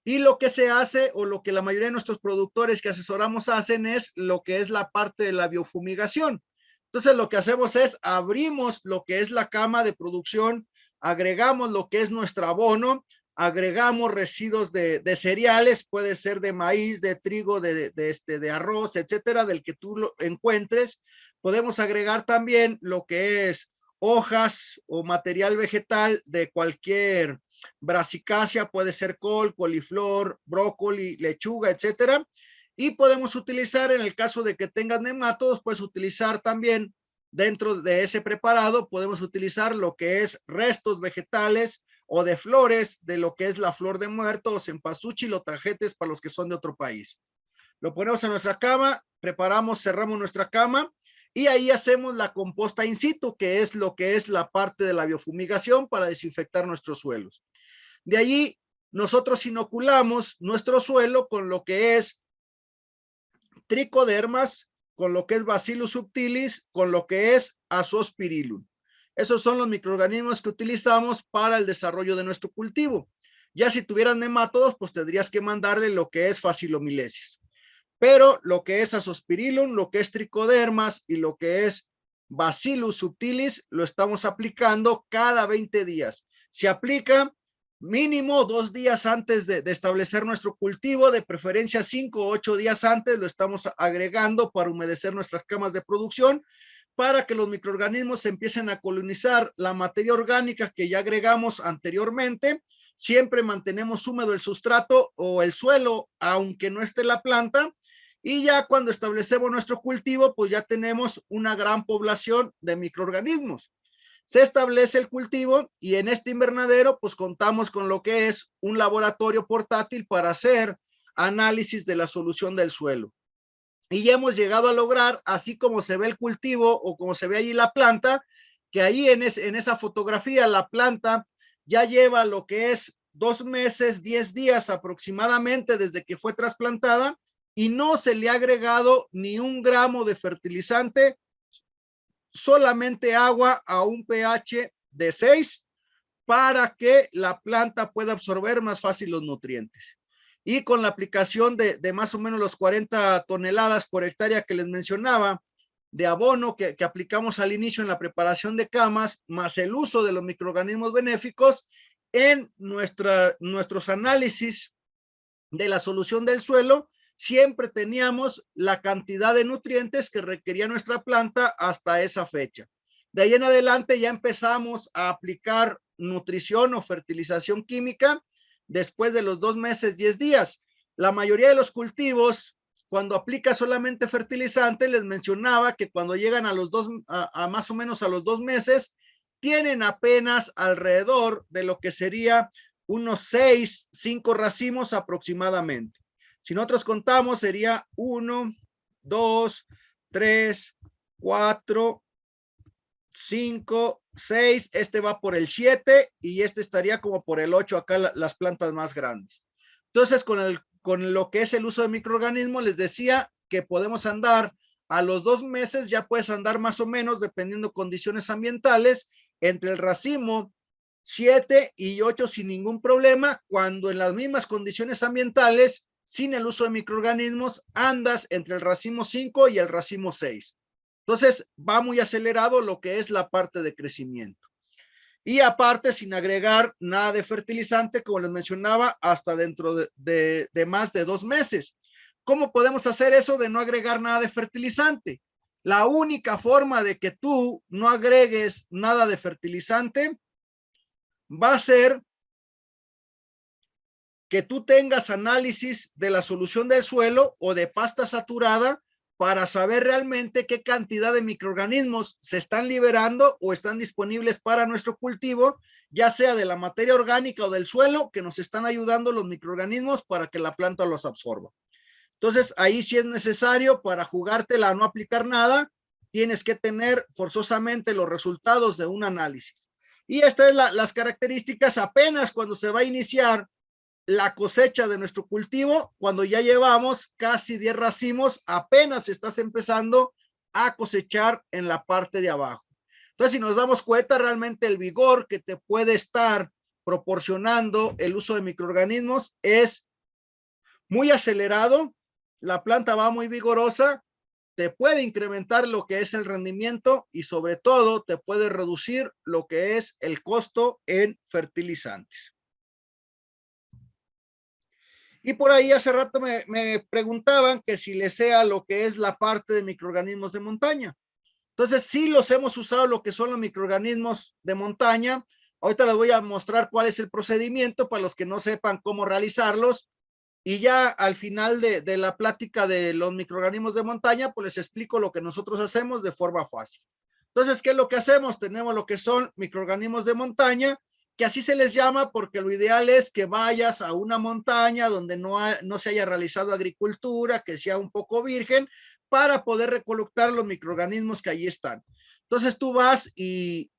Y lo que se hace, o lo que la mayoría de nuestros productores que asesoramos hacen, es lo que es la parte de la biofumigación. Entonces, lo que hacemos es abrimos lo que es la cama de producción, agregamos lo que es nuestro abono, agregamos residuos de cereales, puede ser de maíz, de trigo, de arroz, etcétera, del que tú lo encuentres. Podemos agregar también lo que es hojas o material vegetal de cualquier brassicacia, puede ser col, coliflor, brócoli, lechuga, etcétera. Y podemos utilizar, en el caso de que tengan nemátodos, pues utilizar también dentro de ese preparado, podemos utilizar lo que es restos vegetales o de flores de lo que es la flor de muerto o cempasúchil o tajetes para los que son de otro país. Lo ponemos en nuestra cama, preparamos, cerramos nuestra cama y ahí hacemos la composta in situ, que es lo que es la parte de la biofumigación para desinfectar nuestros suelos. De allí nosotros inoculamos nuestro suelo con lo que es tricodermas, con lo que es Bacillus subtilis, con lo que es Azospirillum. Esos son los microorganismos que utilizamos para el desarrollo de nuestro cultivo. Ya si tuvieras nemátodos, pues tendrías que mandarle lo que es Phacelomilesis. pero lo que es Azospirillum, lo que es Tricodermas y lo que es Bacillus subtilis lo estamos aplicando cada 20 días. Se aplica mínimo 2 días antes de establecer nuestro cultivo, de preferencia 5 o 8 días antes lo estamos agregando para humedecer nuestras camas de producción, para que los microorganismos se empiecen a colonizar la materia orgánica que ya agregamos anteriormente. Siempre mantenemos húmedo el sustrato o el suelo, aunque no esté la planta, y ya cuando establecemos nuestro cultivo, pues ya tenemos una gran población de microorganismos. Se establece el cultivo y en este invernadero, pues contamos con lo que es un laboratorio portátil para hacer análisis de la solución del suelo. Y ya hemos llegado a lograr, así como se ve el cultivo o como se ve allí la planta, que ahí en esa fotografía la planta ya lleva lo que es 2 meses, 10 días aproximadamente desde que fue trasplantada y no se le ha agregado ni 1 gramo de fertilizante, solamente agua a un pH de 6 para que la planta pueda absorber más fácil los nutrientes. Y con la aplicación de más o menos los 40 toneladas por hectárea que les mencionaba, de abono que aplicamos al inicio en la preparación de camas, más el uso de los microorganismos benéficos en nuestros análisis de la solución del suelo, siempre teníamos la cantidad de nutrientes que requería nuestra planta hasta esa fecha. De ahí en adelante ya empezamos a aplicar nutrición o fertilización química después de los 2 meses, 10 días. La mayoría de los cultivos, cuando aplica solamente fertilizante, les mencionaba que cuando llegan a más o menos a los 2 meses, tienen apenas alrededor de lo que sería unos 6, 5 racimos aproximadamente. Si nosotros contamos, sería 1, 2, 3, 4, 5, 6, este va por el 7 y este estaría como por el 8 acá las plantas más grandes. Entonces, con lo que es el uso de microorganismos, les decía que podemos andar a los 2 meses, ya puedes andar más o menos, dependiendo condiciones ambientales, entre el racimo 7 y 8 sin ningún problema, cuando en las mismas condiciones ambientales, sin el uso de microorganismos, andas entre el racimo 5 y el racimo 6. Entonces, va muy acelerado lo que es la parte de crecimiento. Y aparte, sin agregar nada de fertilizante, como les mencionaba, hasta dentro de más de 2 meses. ¿Cómo podemos hacer eso de no agregar nada de fertilizante? La única forma de que tú no agregues nada de fertilizante va a ser que tú tengas análisis de la solución del suelo o de pasta saturada para saber realmente qué cantidad de microorganismos se están liberando o están disponibles para nuestro cultivo, ya sea de la materia orgánica o del suelo, que nos están ayudando los microorganismos para que la planta los absorba. Entonces, ahí sí es necesario, para jugártela a no aplicar nada, tienes que tener forzosamente los resultados de un análisis. Y estas es las características apenas cuando se va a iniciar la cosecha de nuestro cultivo, cuando ya llevamos casi 10 racimos, apenas estás empezando a cosechar en la parte de abajo. Entonces, si nos damos cuenta, realmente el vigor que te puede estar proporcionando el uso de microorganismos es muy acelerado, la planta va muy vigorosa, te puede incrementar lo que es el rendimiento y sobre todo te puede reducir lo que es el costo en fertilizantes. Y por ahí hace rato me preguntaban que si les sea lo que es la parte de microorganismos de montaña. Entonces, sí los hemos usado lo que son los microorganismos de montaña. Ahorita les voy a mostrar cuál es el procedimiento para los que no sepan cómo realizarlos. Y ya al final de la plática de los microorganismos de montaña, pues les explico lo que nosotros hacemos de forma fácil. Entonces, ¿qué es lo que hacemos? Tenemos lo que son microorganismos de montaña, que así se les llama porque lo ideal es que vayas a una montaña donde no se haya realizado agricultura, que sea un poco virgen, para poder recolectar los microorganismos que allí están. Entonces tú vas y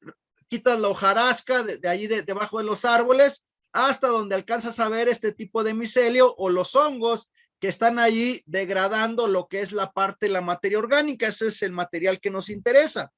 quitas la hojarasca de allí debajo de los árboles hasta donde alcanzas a ver este tipo de micelio o los hongos que están allí degradando lo que es la materia orgánica. Ese es el material que nos interesa.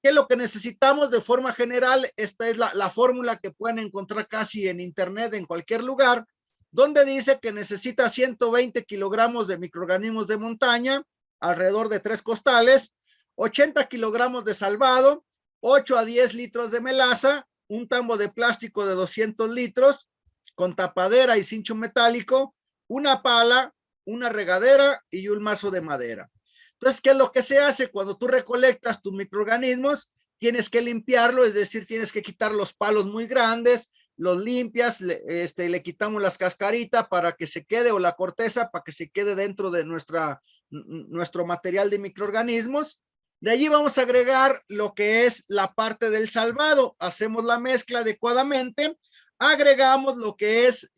¿Qué es lo que necesitamos de forma general? Esta es la fórmula que pueden encontrar casi en internet, en cualquier lugar. donde dice que necesita 120 kilogramos de microorganismos de montaña, alrededor de 3 costales, 80 kilogramos de salvado, 8 a 10 litros de melaza, un tambo de plástico de 200 litros, con tapadera y cincho metálico, una pala, una regadera y un mazo de madera. Entonces, ¿qué es lo que se hace? Cuando tú recolectas tus microorganismos, tienes que limpiarlo, es decir, tienes que quitar los palos muy grandes, los limpias, le quitamos las cascaritas para que se quede, o la corteza para que se quede dentro de nuestro material de microorganismos. De allí vamos a agregar lo que es la parte del salvado. Hacemos la mezcla adecuadamente, agregamos lo que es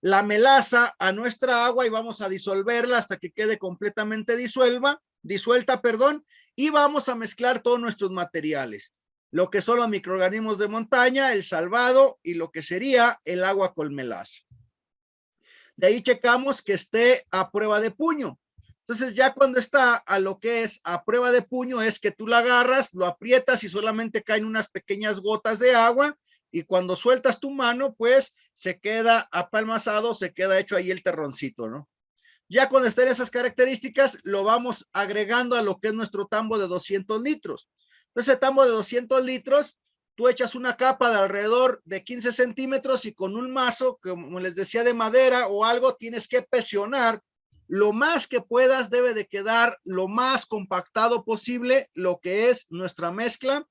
la melaza a nuestra agua y vamos a disolverla hasta que quede completamente disuelta, y vamos a mezclar todos nuestros materiales, lo que son los microorganismos de montaña, el salvado y lo que sería el agua con melaza. De ahí checamos que esté a prueba de puño. Entonces ya cuando está a lo que es a prueba de puño es que tú la agarras, lo aprietas y solamente caen unas pequeñas gotas de agua, y cuando sueltas tu mano pues se queda apalmazado, se queda hecho ahí el terroncito, ¿no? Ya cuando estén esas características lo vamos agregando a lo que es nuestro tambo de 200 litros. Entonces, ese tambo de 200 litros, tú echas una capa de alrededor de 15 centímetros y con un mazo, como les decía, de madera o algo, tienes que presionar lo más que puedas. Debe de quedar lo más compactado posible lo que es nuestra mezcla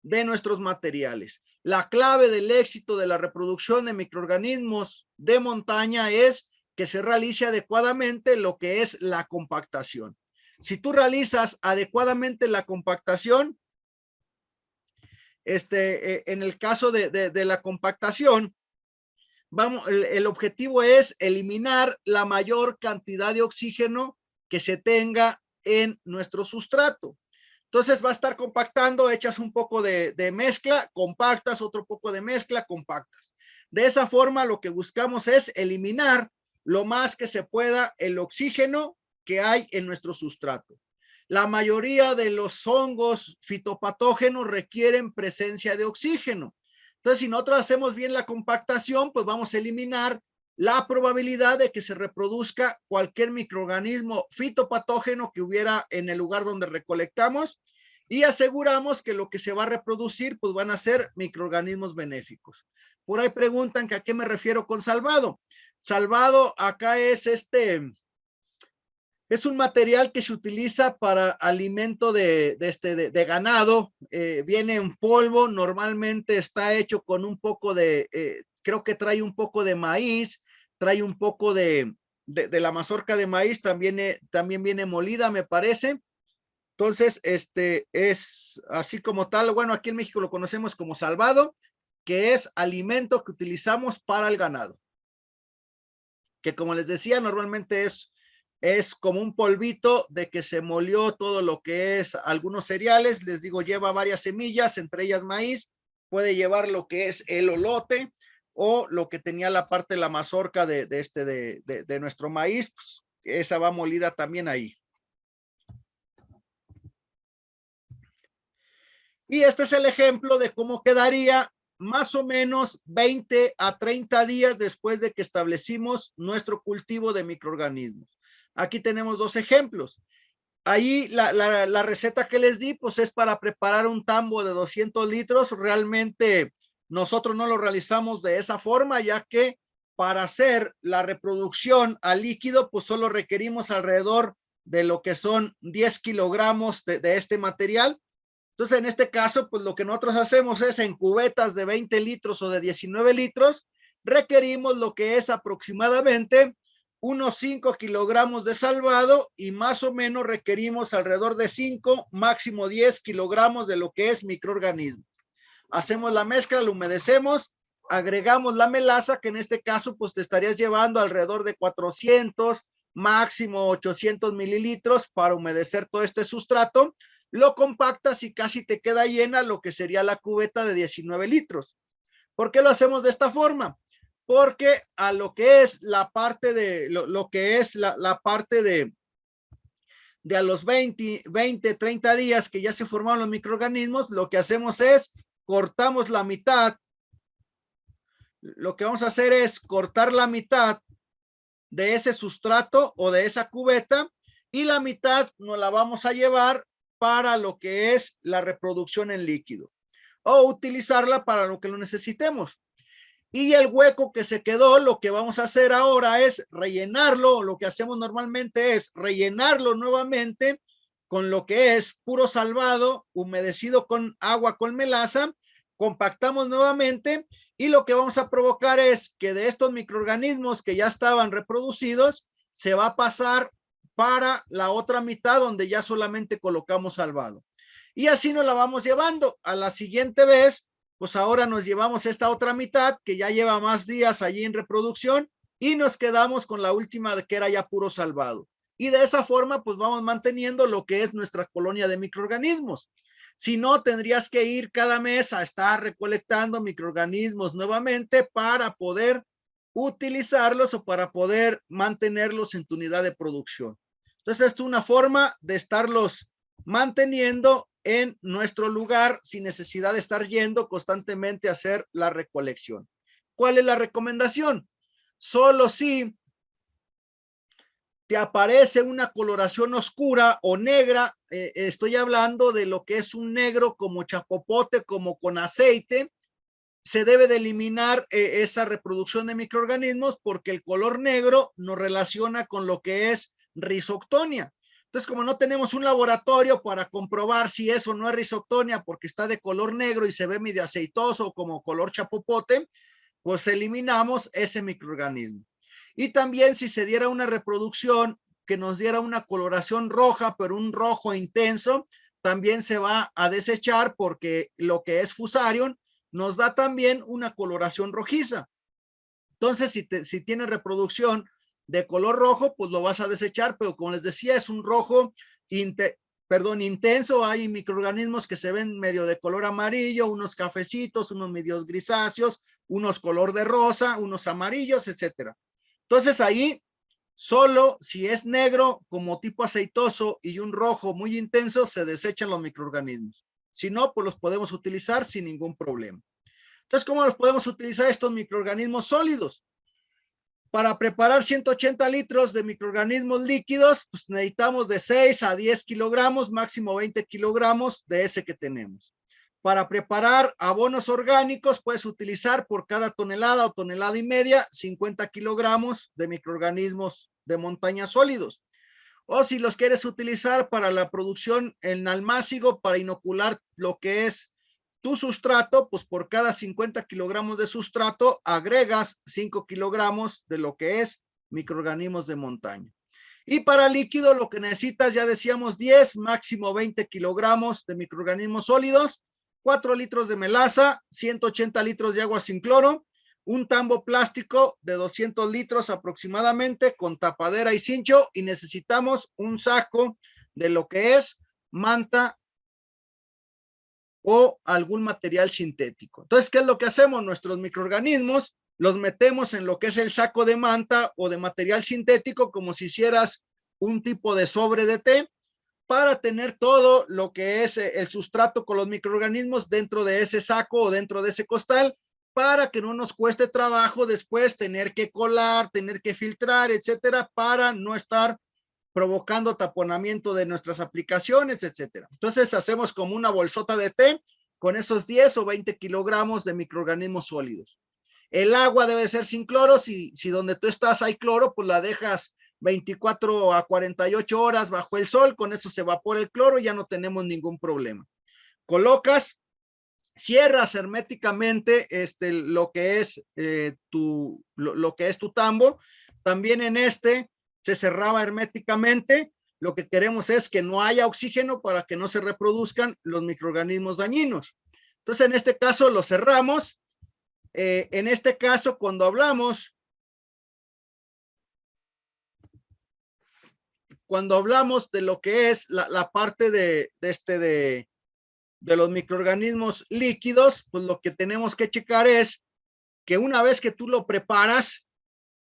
de nuestros materiales. La clave del éxito de la reproducción de microorganismos de montaña es que se realice adecuadamente lo que es la compactación. Si tú realizas adecuadamente la compactación, en el caso de la compactación, el objetivo es eliminar la mayor cantidad de oxígeno que se tenga en nuestro sustrato. Entonces va a estar compactando, echas un poco de mezcla, compactas, otro poco de mezcla, compactas. De esa forma lo que buscamos es eliminar lo más que se pueda el oxígeno que hay en nuestro sustrato. La mayoría de los hongos fitopatógenos requieren presencia de oxígeno. Entonces, si nosotros hacemos bien la compactación, pues vamos a eliminar la probabilidad de que se reproduzca cualquier microorganismo fitopatógeno que hubiera en el lugar donde recolectamos, y aseguramos que lo que se va a reproducir pues van a ser microorganismos benéficos. Por ahí preguntan que a qué me refiero con salvado. Salvado acá es un material que se utiliza para alimento de ganado. Viene en polvo, normalmente está hecho con un poco creo que trae un poco de maíz, trae un poco de la mazorca de maíz, también viene molida, me parece. Entonces, es así como tal. Bueno, aquí en México lo conocemos como salvado, que es alimento que utilizamos para el ganado, que como les decía, normalmente es como un polvito de que se molió todo lo que es algunos cereales. Les digo, lleva varias semillas, entre ellas maíz, puede llevar lo que es el olote o lo que tenía la parte de la mazorca de nuestro maíz, pues esa va molida también ahí. Y este es el ejemplo de cómo quedaría más o menos 20 a 30 días después de que establecimos nuestro cultivo de microorganismos. Aquí tenemos dos ejemplos. Ahí la receta que les di, pues es para preparar un tambo de 200 litros. Realmente nosotros no lo realizamos de esa forma, ya que para hacer la reproducción al líquido, pues solo requerimos alrededor de lo que son 10 kilogramos de este material. Entonces, en este caso, pues lo que nosotros hacemos es en cubetas de 20 litros o de 19 litros, requerimos lo que es aproximadamente unos 5 kilogramos de salvado, y más o menos requerimos alrededor de 5, máximo 10 kilogramos de lo que es microorganismo. Hacemos la mezcla, lo humedecemos, agregamos la melaza, que en este caso pues te estarías llevando alrededor de 400, máximo 800 mililitros para humedecer todo este sustrato. Lo compactas y casi te queda llena lo que sería la cubeta de 19 litros. ¿Por qué lo hacemos de esta forma? Porque a lo que es la parte de lo que es la parte de a los 20, 30 días que ya se formaron los microorganismos, lo que hacemos es cortamos la mitad lo que vamos a hacer es cortar la mitad de ese sustrato o de esa cubeta y la mitad nos la vamos a llevar para lo que es la reproducción en líquido o utilizarla para lo que lo necesitemos. Y el hueco que se quedó, lo que vamos a hacer ahora es rellenarlo. Lo que hacemos normalmente es rellenarlo nuevamente con lo que es puro salvado, humedecido con agua con melaza, compactamos nuevamente y lo que vamos a provocar es que de estos microorganismos que ya estaban reproducidos, se va a pasar para la otra mitad donde ya solamente colocamos salvado. Y así nos la vamos llevando. A la siguiente vez, pues ahora nos llevamos esta otra mitad que ya lleva más días allí en reproducción y nos quedamos con la última que era ya puro salvado. Y de esa forma, pues vamos manteniendo lo que es nuestra colonia de microorganismos. Si no, tendrías que ir cada mes a estar recolectando microorganismos nuevamente para poder utilizarlos o para poder mantenerlos en tu unidad de producción. Entonces, esto es una forma de estarlos manteniendo en nuestro lugar sin necesidad de estar yendo constantemente a hacer la recolección. ¿Cuál es la recomendación? Solo si te aparece una coloración oscura o negra, estoy hablando de lo que es un negro como chapopote, como con aceite, se debe de eliminar esa reproducción de microorganismos porque el color negro nos relaciona con lo que es rizoctonia. Entonces, como no tenemos un laboratorio para comprobar si eso no es rizoctonia porque está de color negro y se ve medio aceitoso como color chapopote, pues eliminamos ese microorganismo. Y también si se diera una reproducción que nos diera una coloración roja, pero un rojo intenso, también se va a desechar porque lo que es fusarium nos da también una coloración rojiza. Entonces, si tiene reproducción de color rojo, pues lo vas a desechar, pero como les decía, es un rojo intenso. Hay microorganismos que se ven medio de color amarillo, unos cafecitos, unos medios grisáceos, unos color de rosa, unos amarillos, etcétera. Entonces ahí, solo si es negro como tipo aceitoso y un rojo muy intenso, se desechan los microorganismos. Si no, pues los podemos utilizar sin ningún problema. Entonces, ¿cómo los podemos utilizar estos microorganismos sólidos? Para preparar 180 litros de microorganismos líquidos, pues necesitamos de 6 a 10 kilogramos, máximo 20 kilogramos de ese que tenemos. Para preparar abonos orgánicos, puedes utilizar por cada tonelada o tonelada y media 50 kilogramos de microorganismos de montaña sólidos. O si los quieres utilizar para la producción en almácigo, para inocular lo que es tu sustrato, pues por cada 50 kilogramos de sustrato agregas 5 kilogramos de lo que es microorganismos de montaña. Y para líquido lo que necesitas, ya decíamos, 10, máximo 20 kilogramos de microorganismos sólidos, 4 litros de melaza, 180 litros de agua sin cloro, un tambo plástico de 200 litros aproximadamente con tapadera y cincho, y necesitamos un saco de lo que es manta o algún material sintético. Entonces, ¿qué es lo que hacemos? Nuestros microorganismos los metemos en lo que es el saco de manta o de material sintético, como si hicieras un tipo de sobre de té, para tener todo lo que es el sustrato con los microorganismos dentro de ese saco o dentro de ese costal, para que no nos cueste trabajo después tener que colar, tener que filtrar, etcétera, para no estar provocando taponamiento de nuestras aplicaciones, etcétera. Entonces hacemos como una bolsota de té con esos 10 o 20 kilogramos de microorganismos sólidos. El agua debe ser sin cloro. Si donde tú estás hay cloro, pues la dejas 24 a 48 horas bajo el sol, con eso se evapora el cloro y ya no tenemos ningún problema. Colocas, cierras herméticamente lo que es lo que es tu tambo. También en se cerraba herméticamente. Lo que queremos es que no haya oxígeno para que no se reproduzcan los microorganismos dañinos. Entonces, en este caso lo cerramos. En este caso, cuando hablamos de lo que es la parte de los microorganismos líquidos, pues lo que tenemos que checar es que una vez que tú lo preparas,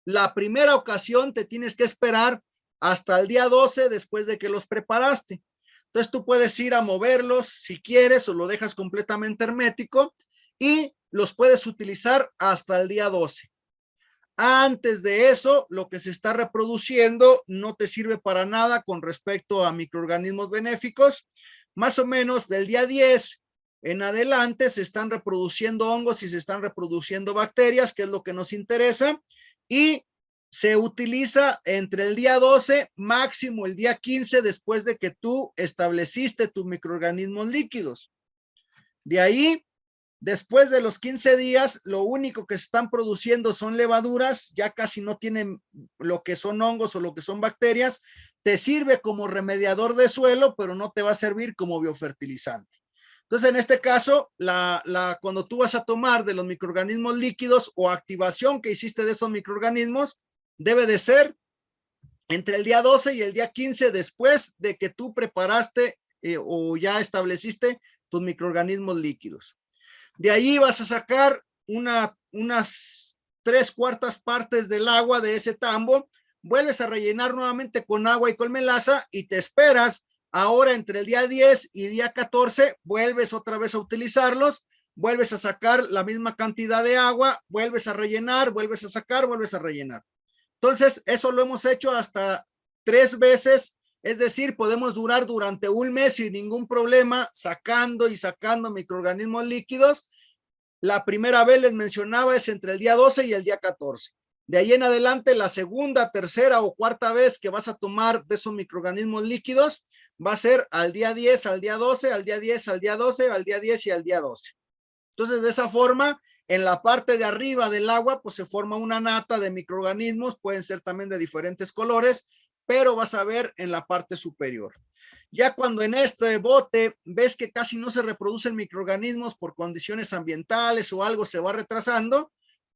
la primera ocasión te tienes que esperar hasta el día 12 después de que los preparaste. Entonces tú puedes ir a moverlos si quieres o lo dejas completamente hermético y los puedes utilizar hasta el día 12. Antes de eso, lo que se está reproduciendo no te sirve para nada con respecto a microorganismos benéficos. Más o menos del día 10 en adelante se están reproduciendo hongos y se están reproduciendo bacterias, que es lo que nos interesa, y se utiliza entre el día 12, máximo el día 15, después de que tú estableciste tus microorganismos líquidos. De ahí, después de los 15 días, lo único que se están produciendo son levaduras, ya casi no tienen lo que son hongos o lo que son bacterias. Te sirve como remediador de suelo, pero no te va a servir como biofertilizante. Entonces, en este caso, cuando tú vas a tomar de los microorganismos líquidos o activación que hiciste de esos microorganismos, debe de ser entre el día 12 y el día 15 después de que tú preparaste o ya estableciste tus microorganismos líquidos. De ahí vas a sacar unas 3/4 partes del agua de ese tambo, vuelves a rellenar nuevamente con agua y con melaza y te esperas. Ahora entre el día 10 y día 14 vuelves otra vez a utilizarlos, vuelves a sacar la misma cantidad de agua, vuelves a rellenar, vuelves a sacar, vuelves a rellenar. Entonces, eso lo hemos hecho hasta 3 veces, es decir, podemos durar durante un mes sin ningún problema sacando y sacando microorganismos líquidos. La primera vez les mencionaba es entre el día 12 y el día 14. De ahí en adelante, la segunda, tercera o cuarta vez que vas a tomar de esos microorganismos líquidos va a ser al día 10, al día 12, al día 10, al día 12, al día 10 y al día 12. Entonces, de esa forma, en la parte de arriba del agua, pues se forma una nata de microorganismos, pueden ser también de diferentes colores, pero vas a ver en la parte superior. Ya cuando en este bote ves que casi no se reproducen microorganismos por condiciones ambientales o algo se va retrasando,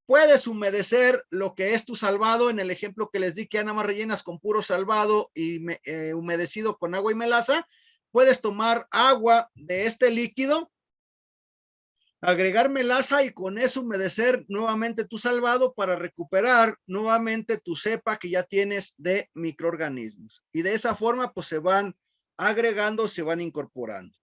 puedes humedecer lo que es tu salvado. En el ejemplo que les di, que nada más rellenas con puro salvado y humedecido con agua y melaza, puedes tomar agua de este líquido, agregar melaza y con eso humedecer nuevamente tu salvado para recuperar nuevamente tu cepa que ya tienes de microorganismos. Y de esa forma pues se van agregando, se van incorporando.